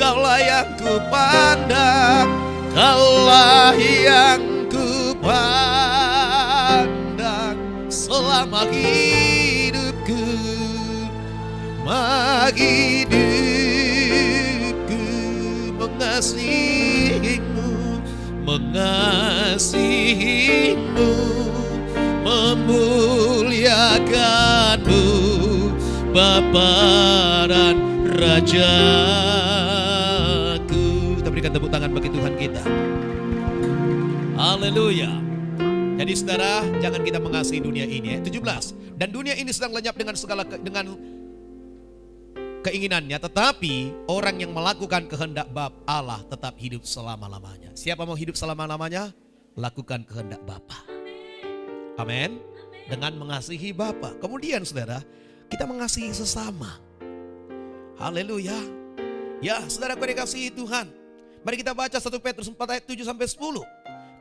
Kaulah yang ku pandang, kaulah yang ku pandang selama hidupku, hidupku mengasihimu, memuliakanmu, Bapa dan Rajaku. Kita berikan tepuk tangan bagi Tuhan kita. Haleluya. Jadi saudara, jangan kita mengasihi dunia ini. 17. Dan dunia ini sedang lenyap dengan segala dengan keinginannya, tetapi orang yang melakukan kehendak Bapa Allah tetap hidup selama-lamanya. Siapa mau hidup selama-lamanya? Lakukan kehendak Bapa. Amin. Dengan mengasihi Bapa. Kemudian saudara, kita mengasihi sesama. Haleluya. Ya, saudara gue dikasihi Tuhan. Mari kita baca 1 Petrus 4 ayat 7 sampai 10.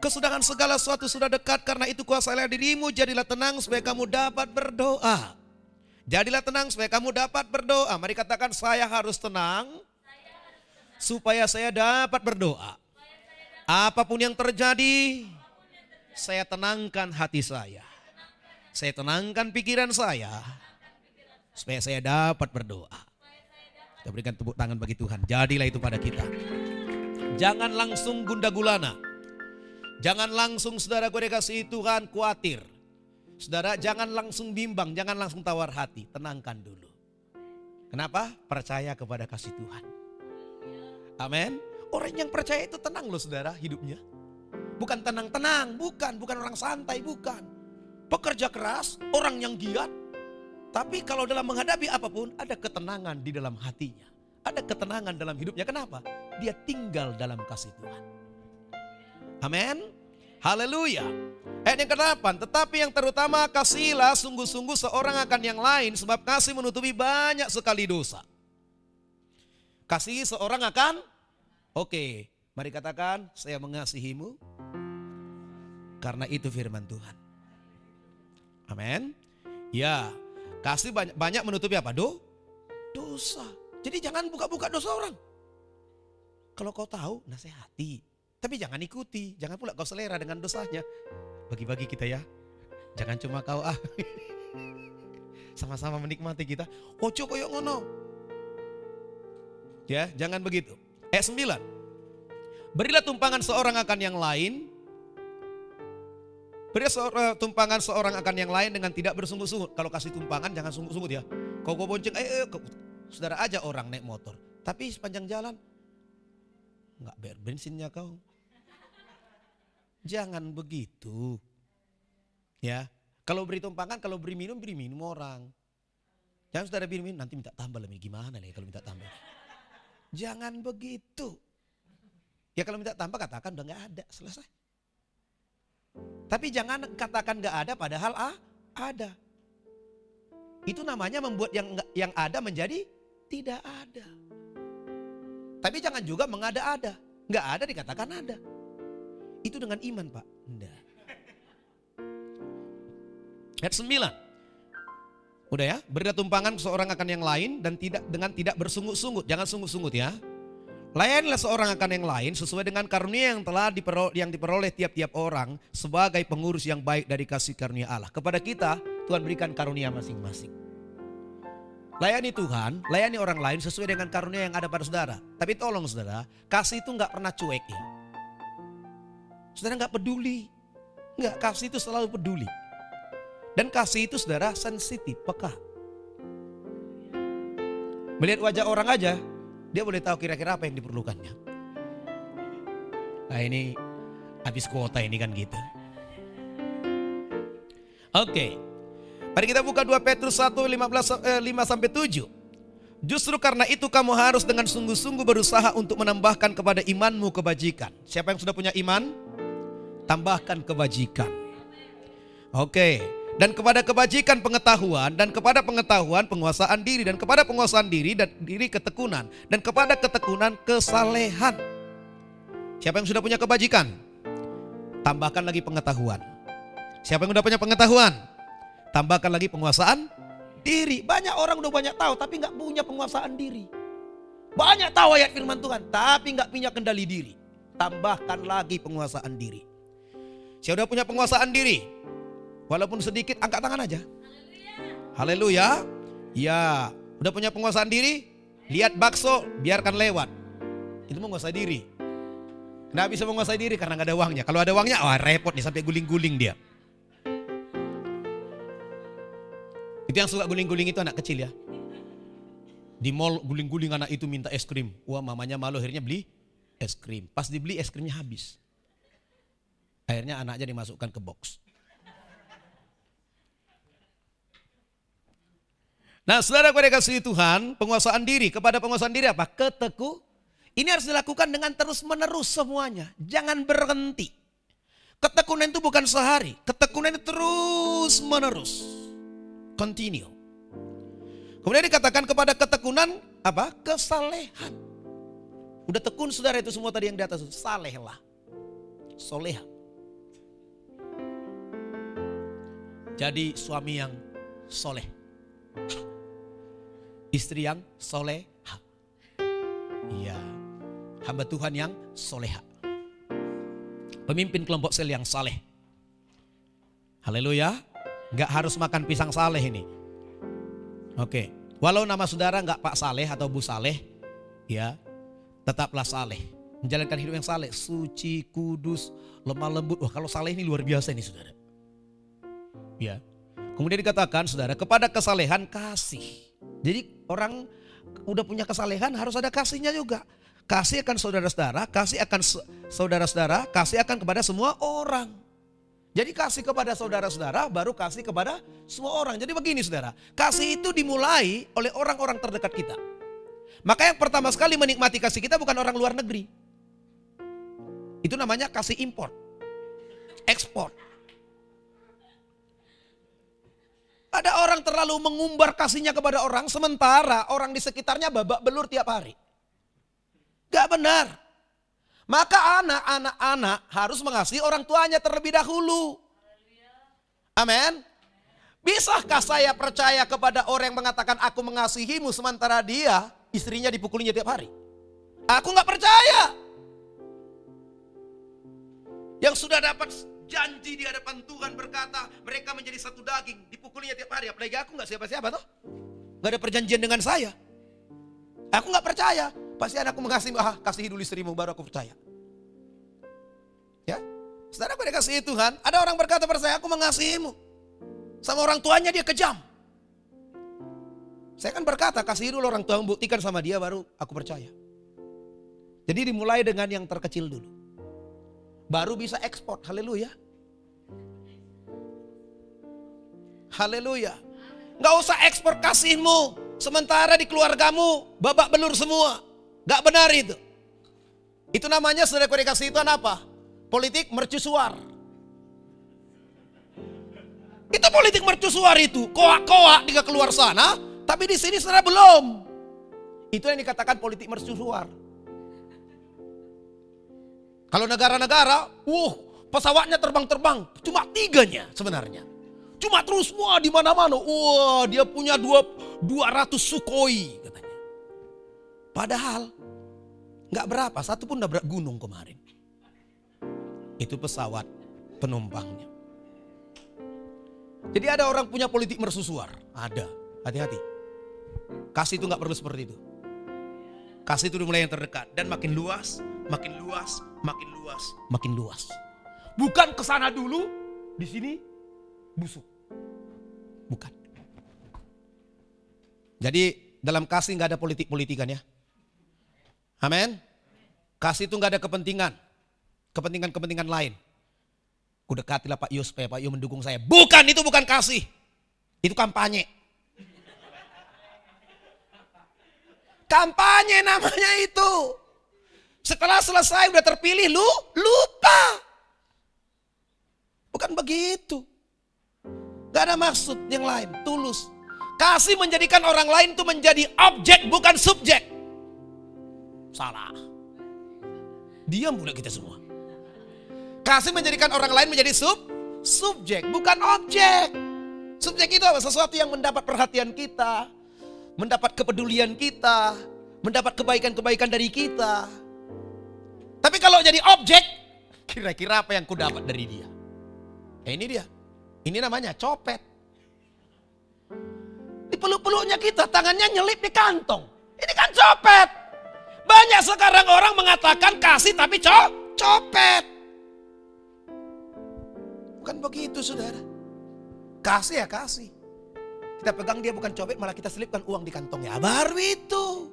Kesudahan segala sesuatu sudah dekat, karena itu kuasailah dirimu, jadilah tenang supaya kamu dapat berdoa. Jadilah tenang supaya kamu dapat berdoa. Mari katakan, saya harus tenang supaya saya dapat berdoa. Apapun yang terjadi, saya tenangkan hati saya. Saya tenangkan pikiran saya supaya saya dapat berdoa. Kita berikan tepuk tangan bagi Tuhan. Jadilah itu pada kita. Jangan langsung gundah gulana. Jangan langsung saudara gue dikasih Tuhan khawatir. Saudara jangan langsung bimbang, jangan langsung tawar hati. Tenangkan dulu. Kenapa? Percaya kepada kasih Tuhan. Amin. Orang yang percaya itu tenang loh saudara hidupnya. Bukan tenang-tenang, bukan orang santai, bukan. Pekerja keras, orang yang giat. Tapi kalau dalam menghadapi apapun ada ketenangan di dalam hatinya. Ada ketenangan dalam hidupnya. Kenapa? Dia tinggal dalam kasih Tuhan. Amin. Haleluya. Ayat yang ke-8. Tetapi yang terutama kasihilah sungguh-sungguh seorang akan yang lain. Sebab kasih menutupi banyak sekali dosa. Kasih seorang akan. Oke. Mari katakan saya mengasihimu. Karena itu firman Tuhan. Amin. Ya. Kasih banyak menutupi apa? Dosa. Jadi jangan buka-buka dosa orang. Kalau kau tahu, nasihati. Tapi jangan ikuti. Jangan pula kau selera dengan dosanya. Bagi-bagi kita ya. Jangan cuma kau sama-sama menikmati kita. Ojo koyo ngono. Ya, jangan begitu. Ayat 9. Berilah tumpangan seorang akan yang lain. Berilah tumpangan seorang akan yang lain dengan tidak bersungguh-sungguh. Kalau kasih tumpangan jangan sungguh-sungguh ya. Kau bonceng, saudara aja orang naik motor. Tapi sepanjang jalan, enggak bayar bensinnya kau. Jangan begitu. Ya, kalau beri tumpangan, kalau beri minum orang. Jangan saudara beri minum, nanti minta tambah lebih. Gimana nih kalau minta tambah? Jangan begitu. Ya kalau minta tambah katakan udah gak ada, selesai. Tapi jangan katakan gak ada padahal ada. Itu namanya membuat yang ada menjadi tidak ada. Tapi jangan juga mengada-ada. Gak ada dikatakan ada. Itu dengan iman Pak. Enggak. Ayat 9. Udah ya. Berilah tumpangan seorang akan yang lain dan tidak bersungut-sungut. Jangan sungut-sungut ya. Layanilah seorang akan yang lain sesuai dengan karunia yang diperoleh tiap-tiap orang sebagai pengurus yang baik dari kasih karunia Allah. Kepada kita Tuhan berikan karunia masing-masing. Layani Tuhan, layani orang lain sesuai dengan karunia yang ada pada saudara. Tapi tolong saudara, kasih itu gak pernah cuek ya. Saudara gak peduli. Enggak, kasih itu selalu peduli. Dan kasih itu saudara sensitif, peka. Melihat wajah orang aja, dia boleh tahu kira-kira apa yang diperlukannya. Nah ini habis kuota ini kan gitu. Oke. Mari kita buka 2 Petrus 1, 5-7. Justru karena itu kamu harus dengan sungguh-sungguh berusaha untuk menambahkan kepada imanmu kebajikan. Siapa yang sudah punya iman? Tambahkan kebajikan. Oke. Dan kepada kebajikan pengetahuan, dan kepada pengetahuan penguasaan diri, dan kepada penguasaan diri dan diri ketekunan, dan kepada ketekunan kesalehan. Siapa yang sudah punya kebajikan? Tambahkan lagi pengetahuan. Siapa yang sudah punya pengetahuan? Tambahkan lagi penguasaan diri. Banyak orang udah banyak tahu tapi nggak punya penguasaan diri. Banyak tahu ayat firman Tuhan tapi nggak punya kendali diri. Tambahkan lagi penguasaan diri. Siapa udah punya penguasaan diri? Walaupun sedikit, angkat tangan aja. Haleluya. Ya, udah punya penguasaan diri? Lihat bakso, biarkan lewat. Itu menguasai diri. Nggak bisa menguasai diri karena nggak ada uangnya. Kalau ada uangnya, wah repot nih sampai guling-guling dia. Itu yang suka guling-guling itu anak kecil ya. Di mall guling-guling anak itu minta es krim. Wah mamanya malu akhirnya beli es krim. Pas dibeli es krimnya habis. Akhirnya anaknya dimasukkan ke box. Nah saudara pada kasih Tuhan, penguasaan diri. Kepada penguasaan diri apa? Ini harus dilakukan dengan terus menerus semuanya. Jangan berhenti. Ketekunan itu bukan sehari. Ketekunan itu terus menerus. Continue. Kemudian dikatakan kepada ketekunan apa? Kesalehan. Udah tekun saudara itu semua tadi yang di atas. Salehlah. Soleha. Jadi suami yang soleh. Istri yang soleha. Iya. Hamba Tuhan yang soleha. Pemimpin kelompok sel yang saleh. Haleluya. Gak harus makan pisang saleh ini. Oke. Walau nama saudara gak Pak Saleh atau Bu Saleh. Ya. Tetaplah saleh. Menjalankan hidup yang saleh, suci, kudus, lemah lembut. Wah, kalau saleh ini luar biasa ini saudara. Ya. Kemudian dikatakan saudara, kepada kesalehan kasih. Jadi orang udah punya kesalehan harus ada kasihnya juga. Kasih akan saudara-saudara, kasih akan saudara-saudara, kasih akan kepada semua orang. Jadi kasih kepada saudara-saudara baru kasih kepada semua orang. Jadi begini saudara, kasih itu dimulai oleh orang-orang terdekat kita. Maka yang pertama sekali menikmati kasih kita bukan orang luar negeri. Itu namanya kasih import, ekspor. Ada orang terlalu mengumbar kasihnya kepada orang, sementara orang di sekitarnya babak belur tiap hari. Gak benar. Maka anak-anak harus mengasihi orang tuanya terlebih dahulu. Amin. Bisakah saya percaya kepada orang yang mengatakan aku mengasihimu sementara dia istrinya dipukulinya tiap hari? Aku gak percaya. Yang sudah dapat janji di hadapan Tuhan berkata mereka menjadi satu daging, dipukulinya tiap hari. Apalagi aku gak siapa-siapa toh. Gak ada perjanjian dengan saya. Aku gak percaya. Pasti anakku mengasihi, kasihi dulu istrimu baru aku percaya. Ya, saudara pada kasih Tuhan, ada orang berkata pada saya, aku mengasihimu. Sama orang tuanya dia kejam. Saya kan berkata, kasihi dulu orang tua, buktikan sama dia baru aku percaya. Jadi dimulai dengan yang terkecil dulu. Baru bisa ekspor, haleluya. Haleluya. Gak usah ekspor kasihmu, sementara di keluargamu babak belur semua. Gak benar itu. Itu namanya saudara kasih Tuhan apa? Politik mercusuar. Itu politik mercusuar itu. Koak-koak dia keluar sana, tapi di sini saudara belum. Itu yang dikatakan politik mercusuar. Kalau negara-negara, pesawatnya terbang-terbang, cuma 3-nya sebenarnya. Cuma terus di mana-mana. Wah, dia punya 200 Sukhoi katanya. Padahal nggak berapa, satu pun nabrak gunung kemarin. Itu pesawat penumpangnya. Jadi ada orang punya politik mercusuar, ada. Hati-hati. Kasih itu nggak perlu seperti itu. Kasih itu dimulai yang terdekat dan makin luas, makin luas, makin luas, makin luas. Bukan ke sana dulu, di sini busuk. Bukan. Jadi dalam kasih nggak ada politik-politikan ya. Amin. Kasih itu nggak ada kepentingan. Kepentingan-kepentingan lain. Kudekatilah Pak Yo supaya Pak Yo mendukung saya. Bukan, itu bukan kasih. Itu kampanye. Kampanye namanya itu. Setelah selesai udah terpilih lu lupa. Bukan begitu. Gak ada maksud yang lain, tulus. Kasih menjadikan orang lain itu menjadi objek bukan subjek. Salah. Diam pula kita semua. Kasih menjadikan orang lain menjadi subjek, bukan objek. Subjek itu apa? Sesuatu yang mendapat perhatian kita, mendapat kepedulian kita, mendapat kebaikan-kebaikan dari kita. Tapi kalau jadi objek, kira-kira apa yang ku dapat dari dia? Ini dia. Ini namanya copet. Di peluk-peluknya kita, tangannya nyelip di kantong. Ini kan copet. Banyak sekarang orang mengatakan kasih tapi copet. Bukan begitu saudara. Kasih ya kasih. Kita pegang dia bukan copet, malah kita selipkan uang di kantongnya. Baru itu.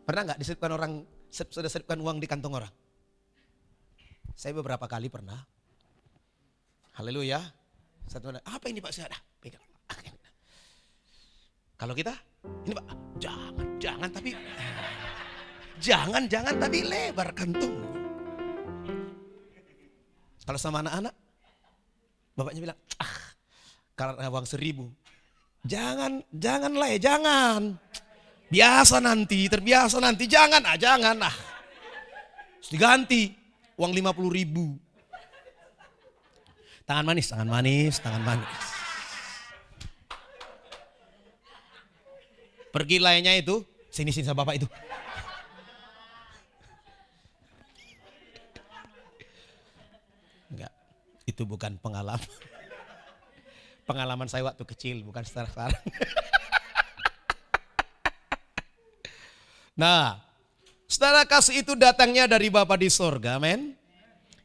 Pernah gak diselipkan orang, sudah selipkan uang di kantong orang? Saya beberapa kali pernah. Haleluya. Satu, apa ini Pak? Saya pegang. Kalau kita, ini Pak, jangan tapi lebar kantung. Kalau sama anak-anak, bapaknya bilang, karena uang 1.000. Janganlah ya, jangan. Terbiasa nanti, jangan. Terus diganti, uang 50.000. Tangan manis. Pergi lainnya itu, sini sama bapak itu. Enggak, itu bukan pengalaman. Pengalaman saya waktu kecil, bukan sekarang. Nah, Saudara, kasih itu datangnya dari Bapa di sorga, amin.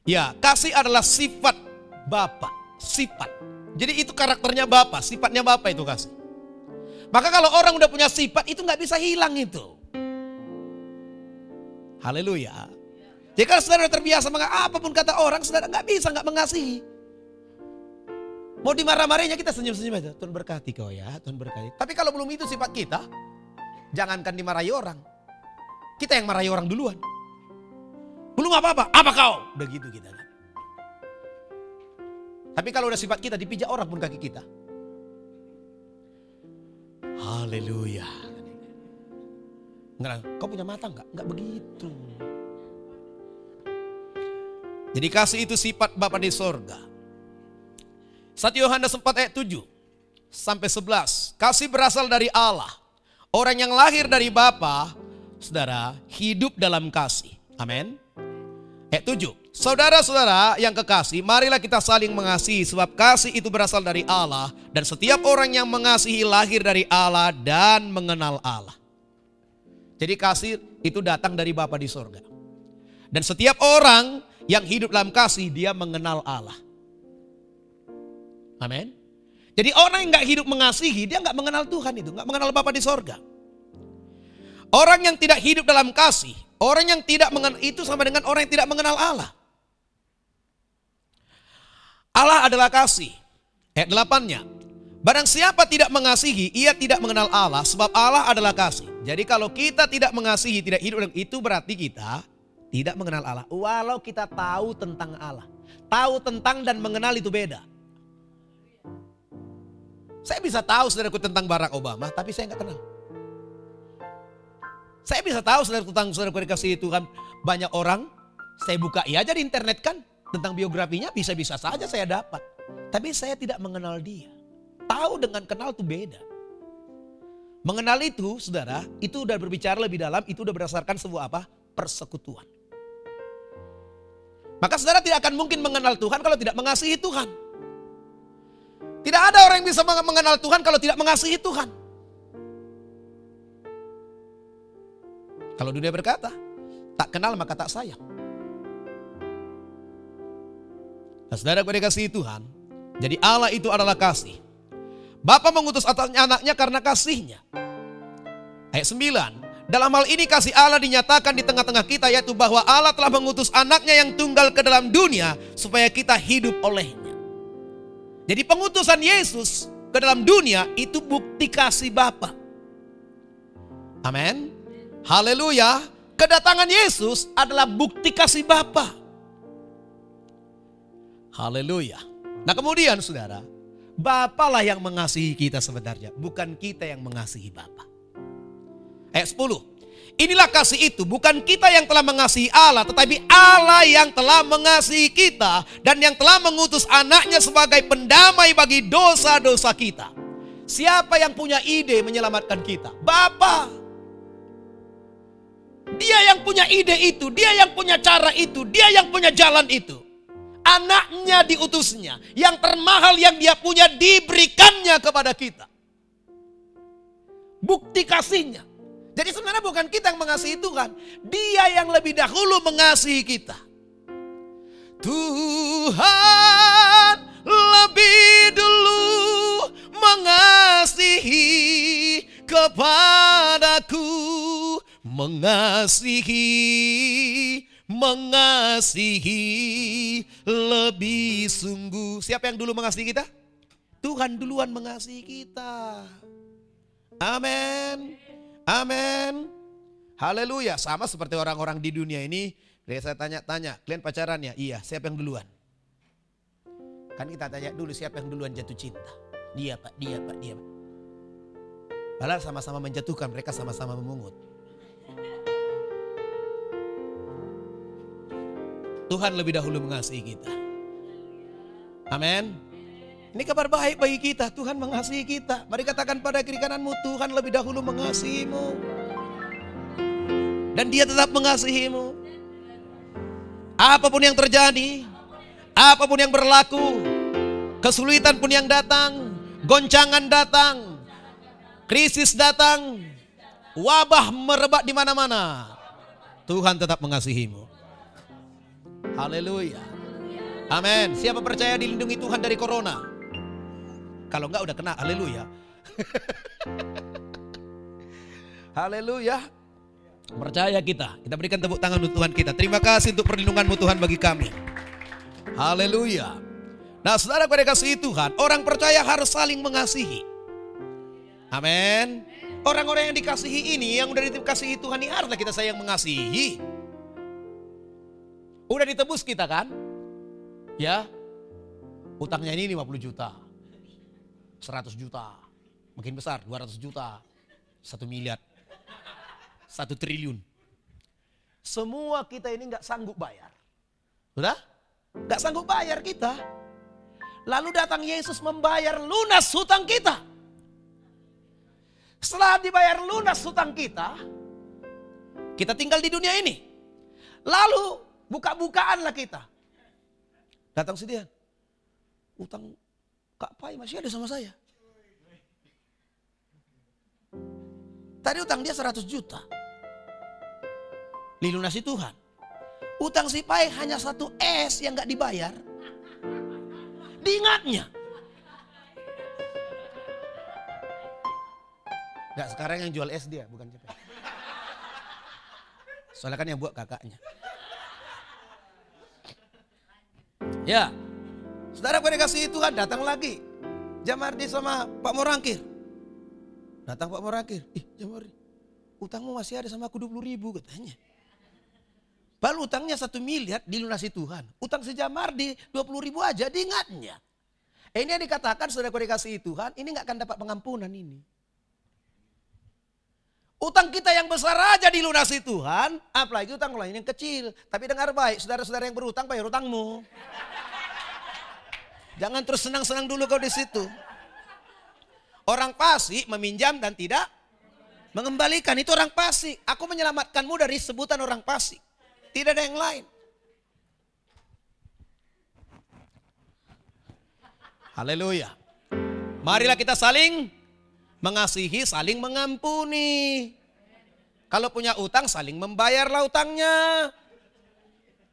Ya, kasih adalah sifat Bapa, sifat. Jadi itu karakternya Bapa, sifatnya Bapa itu kasih. Maka kalau orang udah punya sifat itu nggak bisa hilang itu. Haleluya. Jadi kalau saudara terbiasa apapun kata orang, saudara nggak bisa nggak mengasihi. Mau dimarah-marahinnya kita senyum-senyum aja. Tuhan berkati kau ya, Tuhan berkati. Tapi kalau belum itu sifat kita, jangankan dimarahi orang. Kita yang marahi orang duluan. Belum apa-apa, apa kau? Udah gitu kita. Tapi kalau udah sifat kita, dipijak orang pun kaki kita. Haleluya. Enggak, kau punya mata enggak? Enggak begitu. Jadi kasih itu sifat Bapa di sorga. 1 Yohanes 4 ayat 7 sampai 11. Kasih berasal dari Allah. Orang yang lahir dari Bapa, saudara, hidup dalam kasih. Amin. Ayat 7. Saudara-saudara yang kekasih, marilah kita saling mengasihi sebab kasih itu berasal dari Allah dan setiap orang yang mengasihi lahir dari Allah dan mengenal Allah. Jadi kasih itu datang dari Bapa di sorga. Dan setiap orang yang hidup dalam kasih, dia mengenal Allah. Amin. Jadi orang yang gak hidup mengasihi, dia gak mengenal Tuhan itu, gak mengenal Bapa di sorga. Orang yang tidak hidup dalam kasih, orang yang tidak mengenal itu sama dengan orang yang tidak mengenal Allah. Allah adalah kasih. Ayat 8-nya. Barang siapa tidak mengasihi, ia tidak mengenal Allah sebab Allah adalah kasih. Jadi kalau kita tidak mengasihi, tidak hidup, itu berarti kita tidak mengenal Allah. Walau kita tahu tentang Allah. Tahu tentang dan mengenal itu beda. Saya bisa tahu saudaraku tentang Barack Obama, tapi saya nggak kenal. Saya bisa tahu saudaraku tentang saudaraku dikasih Tuhan banyak orang. Saya buka aja di internet kan. Tentang biografinya bisa-bisa saja saya dapat. Tapi saya tidak mengenal dia. Tahu dengan kenal itu beda. Mengenal itu saudara, itu udah berbicara lebih dalam, itu udah berdasarkan sebuah apa? Persekutuan. Maka saudara tidak akan mungkin mengenal Tuhan kalau tidak mengasihi Tuhan. Tidak ada orang yang bisa mengenal Tuhan kalau tidak mengasihi Tuhan. Kalau dunia berkata, tak kenal maka tak sayang. Nah, saudara gue dikasihi Tuhan, jadi Allah itu adalah kasih. Bapa mengutus anaknya karena kasihnya. Ayat 9, dalam hal ini kasih Allah dinyatakan di tengah-tengah kita, yaitu bahwa Allah telah mengutus anaknya yang tunggal ke dalam dunia supaya kita hidup olehnya. Jadi pengutusan Yesus ke dalam dunia itu bukti kasih Bapa. Amin. Haleluya. Kedatangan Yesus adalah bukti kasih Bapa. Haleluya. Nah kemudian saudara, Bapa lah yang mengasihi kita sebenarnya, bukan kita yang mengasihi Bapa. Ayat 10. Inilah kasih itu, bukan kita yang telah mengasihi Allah, tetapi Allah yang telah mengasihi kita dan yang telah mengutus anaknya sebagai pendamai bagi dosa-dosa kita. Siapa yang punya ide menyelamatkan kita? Bapa. Dia yang punya ide itu, dia yang punya cara itu, dia yang punya jalan itu. Anaknya diutusnya, yang termahal yang dia punya diberikannya kepada kita. Bukti kasihnya. Jadi sebenarnya bukan kita yang mengasihi Tuhan, dia yang lebih dahulu mengasihi kita. Tuhan lebih dulu mengasihi kepadaku, mengasihi lebih sungguh. Siapa yang dulu mengasihi kita? Tuhan duluan mengasihi kita. Amin. Amin. Haleluya. Sama seperti orang-orang di dunia ini. Saya tanya-tanya, kalian pacaran ya? Iya. Siapa yang duluan? Kan kita tanya dulu siapa yang duluan jatuh cinta. Dia pak, dia pak, dia pak. Padahal sama-sama menjatuhkan, mereka sama-sama memungut. Tuhan lebih dahulu mengasihi kita. Amin. Ini kabar baik bagi kita. Tuhan mengasihi kita. Mari katakan pada kiri kananmu, Tuhan lebih dahulu mengasihimu. Dan dia tetap mengasihimu. Apapun yang terjadi, apapun yang berlaku, kesulitan pun yang datang, goncangan datang, krisis datang, wabah merebak di mana-mana. Tuhan tetap mengasihimu. Haleluya. Amin. Siapa percaya dilindungi Tuhan dari corona? Kalau enggak udah kena, haleluya. Haleluya. Percaya kita berikan tepuk tangan untuk Tuhan kita. Terima kasih untuk perlindungan-Mu Tuhan bagi kami. Haleluya. Nah, saudara pada kasih Tuhan, orang percaya harus saling mengasihi. Amin. Orang-orang yang dikasihi ini, yang udah dikasihi Tuhan ini haruslah kita sayang mengasihi. Udah ditebus kita kan? Ya. Utangnya ini 50 juta. 100 juta. Makin besar, 200 juta. 1 miliar. 1 triliun. Semua kita ini gak sanggup bayar. Udah? Gak sanggup bayar kita. Lalu datang Yesus membayar lunas hutang kita. Setelah dibayar lunas hutang kita, kita tinggal di dunia ini. Lalu buka-bukaanlah kita. Datang si dia, utang Kak Pai masih ada sama saya. Tadi utang dia 100 juta. Dilunasi Tuhan. Utang si Pai hanya 1 S yang gak dibayar. Diingatnya. Enggak, sekarang yang jual es dia, bukan siapa. Soalnya kan yang buat kakaknya. Ya, saudara gue dikasih Tuhan, datang lagi. Jamardi sama Pak Morangkir. Datang Pak Morangkir. Jamardi, utangmu masih ada sama aku 20.000 katanya. Baru utangnya 1 miliar dilunasi Tuhan. Utang si Jamardi 20.000 aja diingatnya. Ini yang dikatakan saudara gue dikasih Tuhan, ini gak akan dapat pengampunan ini. Utang kita yang besar aja dilunasi Tuhan, apalagi utang lain yang kecil. Tapi dengar baik, saudara-saudara yang berutang bayar utangmu. Jangan terus senang-senang dulu kau di situ. Orang fasik meminjam dan tidak mengembalikan, itu orang fasik. Aku menyelamatkanmu dari sebutan orang fasik. Tidak ada yang lain. Haleluya. Marilah kita saling mengasihi, saling mengampuni. Kalau punya utang, saling membayarlah utangnya.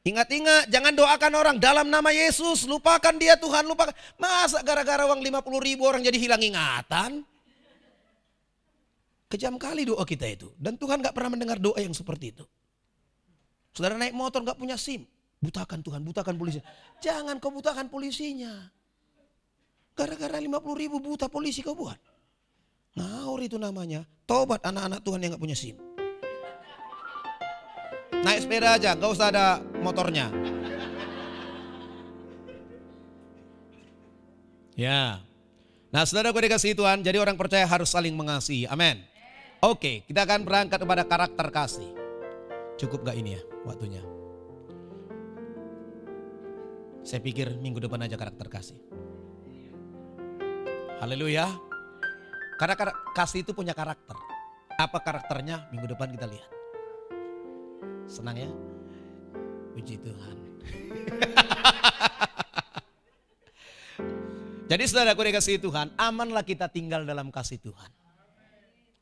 Ingat-ingat, jangan doakan orang dalam nama Yesus. Lupakan dia Tuhan, lupakan. Masa gara-gara uang 50.000 orang jadi hilang ingatan? Kejam kali doa kita itu. Dan Tuhan gak pernah mendengar doa yang seperti itu. Saudara naik motor gak punya SIM. Butakan Tuhan, butakan polisi. Jangan kau butakan polisinya. Gara-gara 50.000 buta polisi kau buat. Ngawur itu namanya. Tobat anak-anak Tuhan yang gak punya SIM. Naik sepeda aja, gak usah ada motornya. Ya. Nah, saudara gue dikasihi Tuhan, jadi orang percaya harus saling mengasihi. Amin. Oke, kita akan berangkat kepada karakter kasih. Cukup gak ini ya waktunya? Saya pikir minggu depan aja karakter kasih. Haleluya. Karena kasih itu punya karakter. Apa karakternya? Minggu depan kita lihat. Senang ya? Puji Tuhan. Jadi saudaraku dikasihi Tuhan, amanlah kita tinggal dalam kasih Tuhan.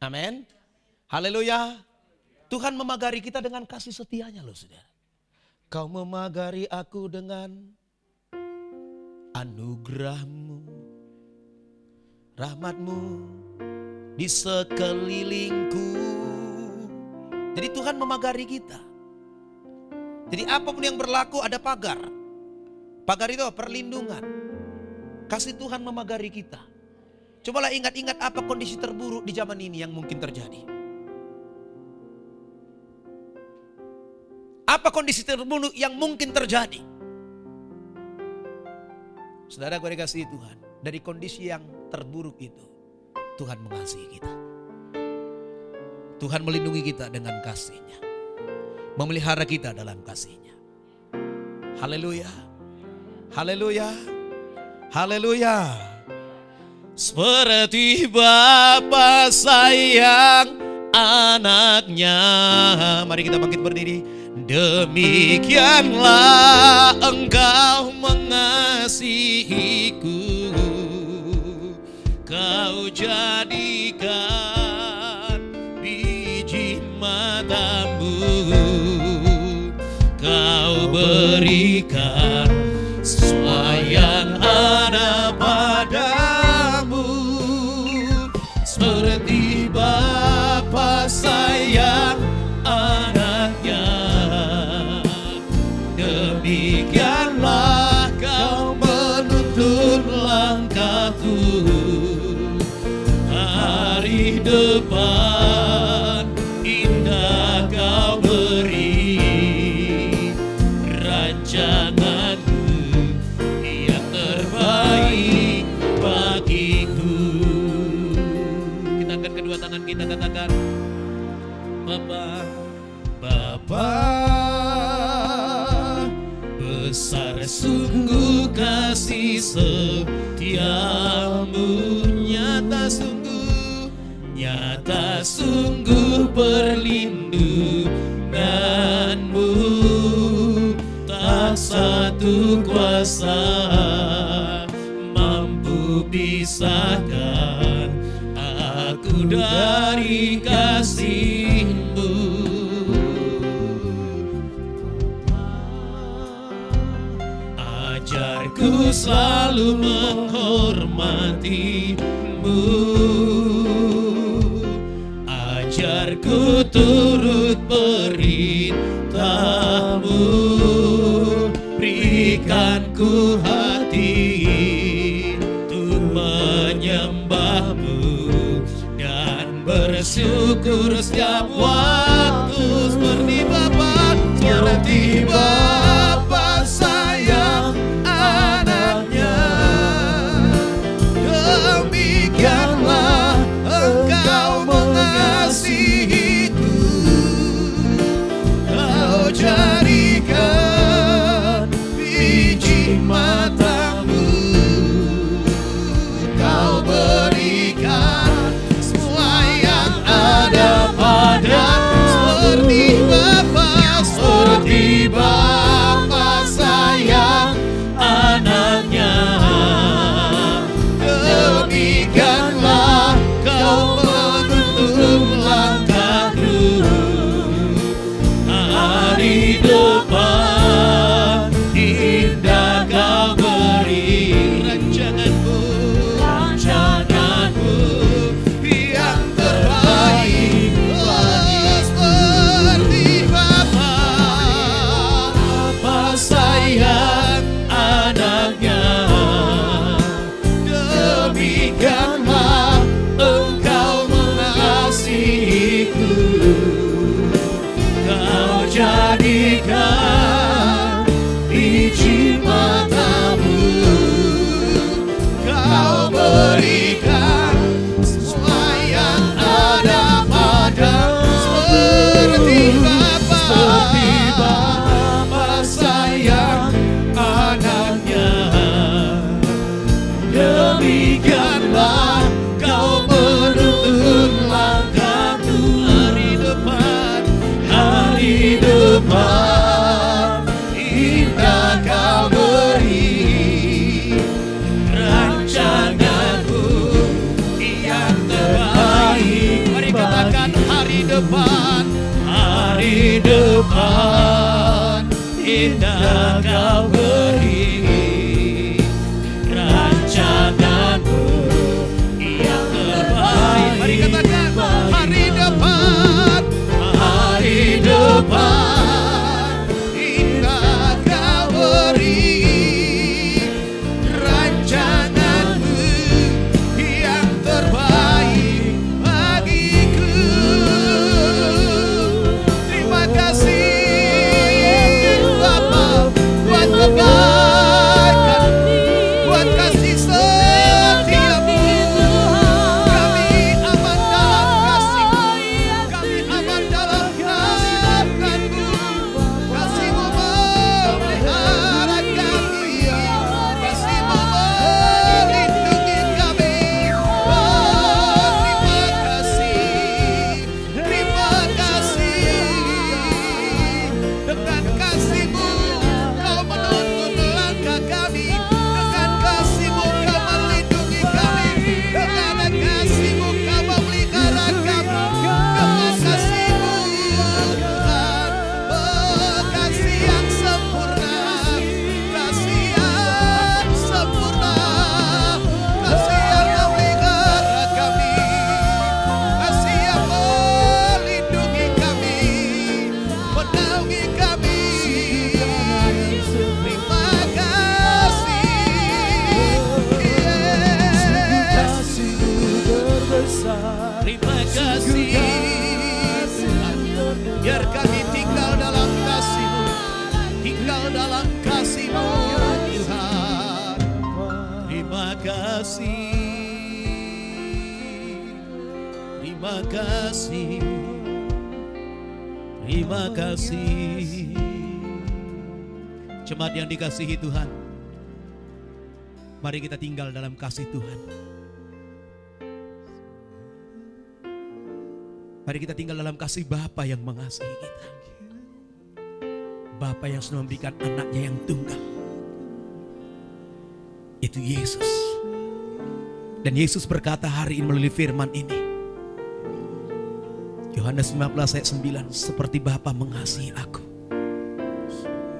Amin. Haleluya. Tuhan memagari kita dengan kasih setianya loh saudara. Kau memagari aku dengan anugerah-Mu, rahmat-Mu di sekelilingku. Jadi Tuhan memagari kita. Jadi apapun yang berlaku ada pagar. Pagar itu perlindungan. Kasih Tuhan memagari kita. Cobalah ingat-ingat apa kondisi terburuk di zaman ini yang mungkin terjadi. Apa kondisi terburuk yang mungkin terjadi? Saudara gue dikasihi Tuhan. Dari kondisi yang terburuk itu, Tuhan mengasihi kita. Tuhan melindungi kita dengan kasih-Nya. Memelihara kita dalam kasih-Nya. Haleluya. Haleluya. Haleluya. Seperti Bapa sayang anaknya. Mari kita bangkit berdiri. Demikianlah Engkau mengasihiku. Kau jadikan biji matamu berikan semua yang ada padamu, seperti Bapa sayang anaknya, demikianlah kau menuntun langkahku. Hari depan indah kau beri, rancanganmu yang terbaik bagiku. Kita angkat kedua tangan kita, katakan, Bapa, Bapa, besar sungguh kasih setiamu, nyata sungguh perlindunganmu, tak satu kuasa mampu pisahkan aku dari kasih-Mu. Ajarku selalu menghormati-Mu, ajarku turut perintah-Mu, berikan ku hati untuk menyembah-Mu dan bersyukur setiap waktu, seperti Bapa, seperti Bapa sayang anaknya, demikianlah Engkau mengasihiku. Kau jadikan biji mata-Mu, Kau berikan semua yang ada padaku, seperti Bapa sayang anaknya, demikianlah Kau menuntun langkahku. Hari depan indah Kau beri, rancanganmu yang terbaik. Seperti Bapa sayang anaknya, demikianlah Engkau mengasihiku. Kau jadikan biji mata-Mu, Kau berikan semua yang ada padaku, seperti Bapa sayang anaknya, demikianlah Kau menuntun langkahku. Hari depan indah Kau beri, rancanganmu yang terbaik. Mari katakan, hari depan indah Kau beri, rancanganmu yang terbaik. Mari katakan, hari depan indah Kau beri, rancanganmu yang terbaik bagiku. Terima kasih Bapa buat kebaikan tinggal dalam kasih-Mu Tuhan. Terima kasih, terima kasih, terima kasih. Jemaat yang dikasihi Tuhan, mari kita tinggal dalam kasih Tuhan. Mari kita tinggal dalam kasih Bapa yang mengasihi kita. Bapa yang sudah memberikan anaknya yang tunggal, itu Yesus. Dan Yesus berkata hari ini melalui firman ini, Yohanes 15 ayat 9, seperti Bapa mengasihi aku,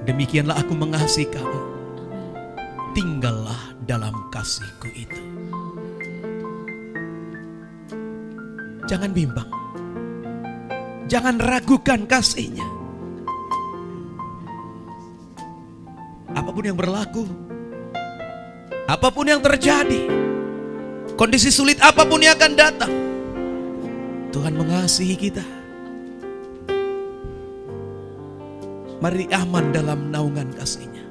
demikianlah aku mengasihi kamu. Tinggallah dalam kasih-Ku itu. Jangan bimbang, jangan ragukan kasih-Nya. Apapun yang berlaku, apapun yang terjadi, kondisi sulit apapun yang akan datang, Tuhan mengasihi kita. Mari aman dalam naungan kasih-Nya.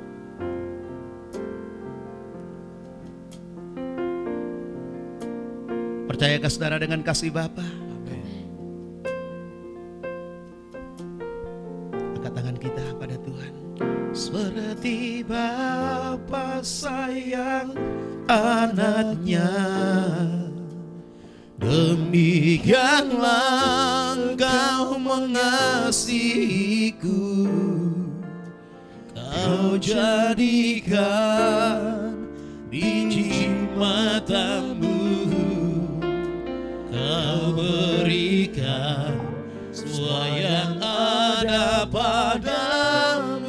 Percayakah saudara dengan kasih Bapa? Angkat tangan kita pada Tuhan. Seperti Bapa sayang anaknya, demikianlah Engkau mengasihiku. Kau jadikan biji matamu, Kau berikan semua yang ada padamu.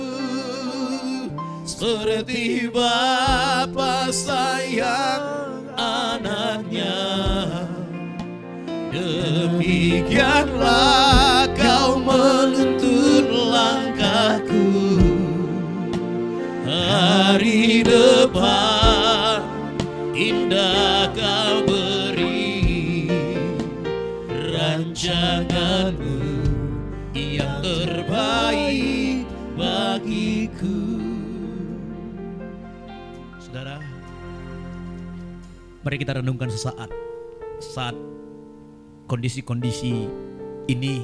Seperti Bapa sayang anaknya, demikianlah Kau menuntun langkahku. Hari depan indah Kau beri, rancangan-Mu yang terbaik bagiku. Saudara, mari kita renungkan sesaat saat kondisi-kondisi ini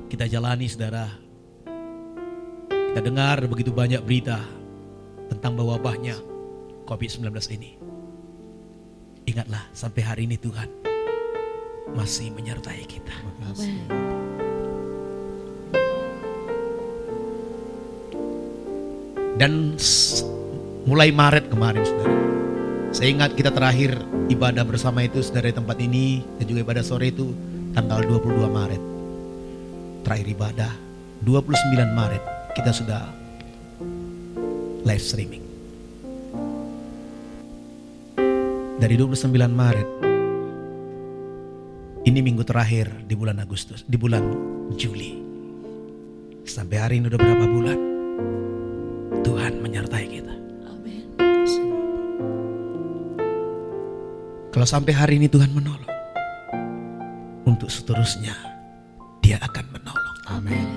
kita jalani, saudara. Kita dengar begitu banyak berita tentang wabahnya COVID-19 ini. Ingatlah, sampai hari ini Tuhan masih menyertai kita. Dan mulai Maret kemarin, saudara, saya ingat kita terakhir ibadah bersama itu, saudara, di tempat ini, dan juga ibadah sore itu tanggal 22 Maret. Terakhir ibadah 29 Maret kita sudah live streaming. Dari 29 Maret, ini minggu terakhir di bulan Agustus, di bulan Juli, sampai hari ini udah berapa bulan Tuhan menyertai kita.
Amin.
Kalau sampai hari ini Tuhan menolong, untuk seterusnya Dia akan menolong.
Amin.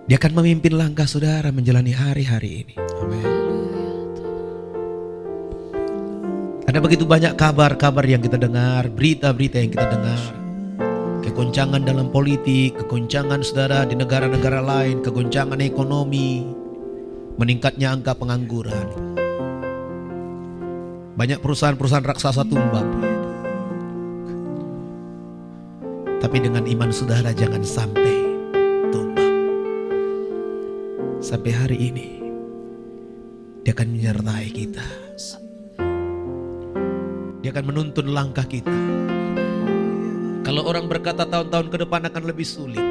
Dia akan memimpin langkah saudara menjalani hari-hari ini.
Amin.
Ada begitu banyak kabar-kabar yang kita dengar, berita-berita yang kita dengar. Kegoncangan dalam politik, kegoncangan saudara di negara-negara lain, kegoncangan ekonomi, meningkatnya angka pengangguran. Banyak perusahaan-perusahaan raksasa tumbang. Tapi dengan iman saudara jangan sampai tumbang. Sampai hari ini Dia akan menyertai kita. Dia akan menuntun langkah kita. Kalau orang berkata tahun-tahun ke depan akan lebih sulit,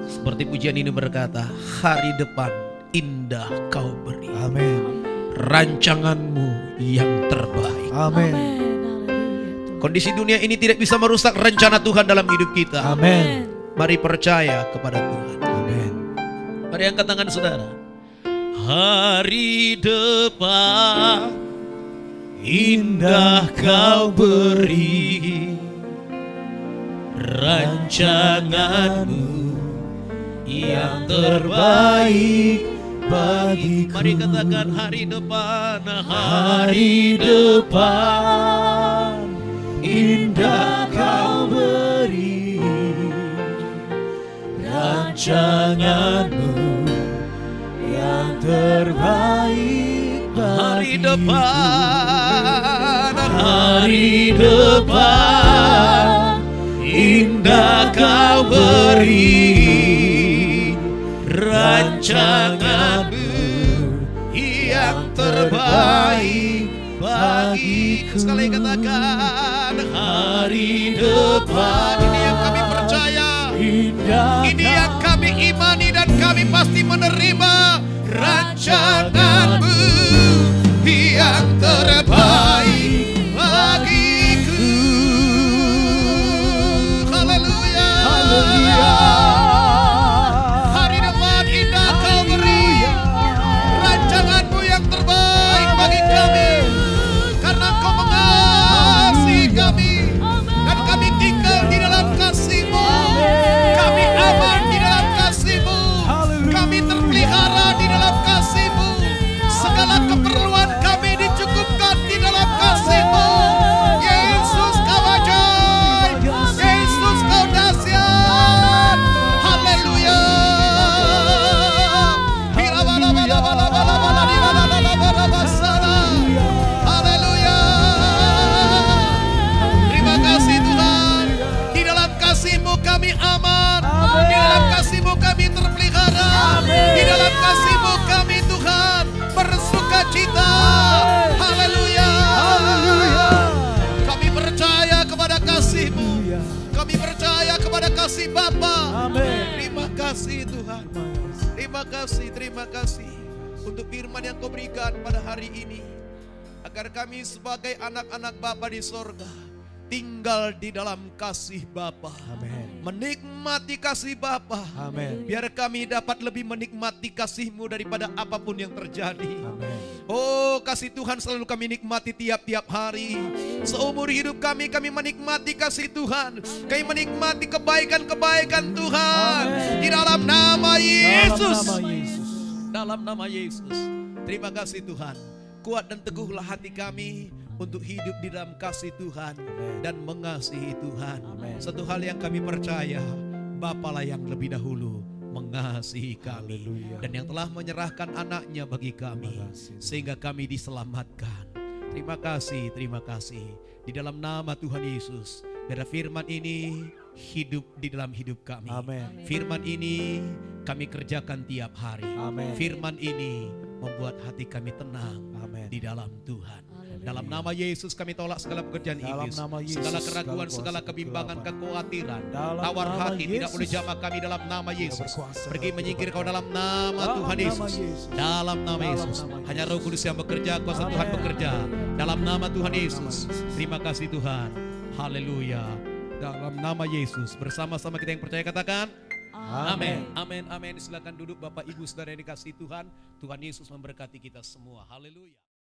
seperti pujian ini berkata, hari depan indah Kau beri.
Amin.
Rancangan-Mu yang terbaik.
Amin.
Kondisi dunia ini tidak bisa merusak rencana Tuhan dalam hidup kita.
Amin.
Mari percaya kepada Tuhan.
Amin.
Mari angkat tangan saudara. Hari depan indah Kau beri, rancangan-Mu yang terbaik bagiku. Mari katakan hari depan, hari depan indah kau beri, rancanganmu yang terbaik bagiku. Hari depan, hari depan indah kau beri, rancanganmu yang terbaik bagiku. Sekali katakan hari depan. Ini yang kami percaya, ini yang kami imani dan kami pasti menerima. Rancanganmu yang terbaik bagiku. Haleluya. Hari depan indah kau beri, rancanganmu yang terbaik bagi kami. Karena kau mengasihi kami dan kami tinggal di dalam kasih-Mu. Kami aman di dalam kasih-Mu. Kami terpelihara di dalam kasih-Mu. Segala keperluan kami dicukupkan di dalam kasih-Mu. Yesus kau ajaib, Yesus kau dahsyat. Haleluya. Haleluya. Terima kasih Tuhan. Di dalam kasih-Mu kami aman. Di dalam kasih-Mu kami terpelihara. Di dalam kasih-Mu kami Tuhan bersuka cita. Haleluya. Kami percaya kepada kasih-Mu. Kami percaya kepada kasih Bapa. Terima kasih Tuhan. Terima kasih untuk firman yang Kau berikan pada hari ini. Agar kami sebagai anak-anak Bapa di sorga tinggal di dalam kasih Bapa. Menikmati kasih Bapa. Biar kami dapat lebih menikmati kasih-Mu daripada apapun yang terjadi. Oh, kasih Tuhan selalu kami nikmati tiap-tiap hari. Seumur hidup kami menikmati kasih Tuhan. Kami menikmati kebaikan-kebaikan Tuhan. Di dalam nama Yesus. Dalam nama Yesus. Terima kasih Tuhan. Kuat dan teguhlah hati kami untuk hidup di dalam kasih Tuhan dan mengasihi Tuhan. Satu hal yang kami percaya, Bapalah yang lebih dahulu mengasihi kami dan yang telah menyerahkan anaknya bagi kami sehingga kami diselamatkan. Terima kasih di dalam nama Tuhan Yesus. Biar firman ini hidup di dalam hidup kami. Firman ini kami kerjakan tiap hari. Firman ini membuat hati kami tenang di dalam Tuhan. Dalam nama Yesus kami tolak segala pekerjaan iblis, segala keraguan, segala kebimbangan, kekhawatiran, tawar hati tidak boleh jamah kami dalam nama Yesus. Pergi menyingkir kau dalam nama Tuhan Yesus. Dalam nama Yesus. Hanya Roh Kudus yang bekerja, kuasa Tuhan bekerja. Dalam nama Tuhan Yesus. Terima kasih Tuhan. Haleluya. Dalam nama Yesus. Bersama-sama kita yang percaya katakan amin. Amin. Silakan duduk Bapak Ibu Saudara yang dikasihi Tuhan. Tuhan Yesus memberkati kita semua. Haleluya.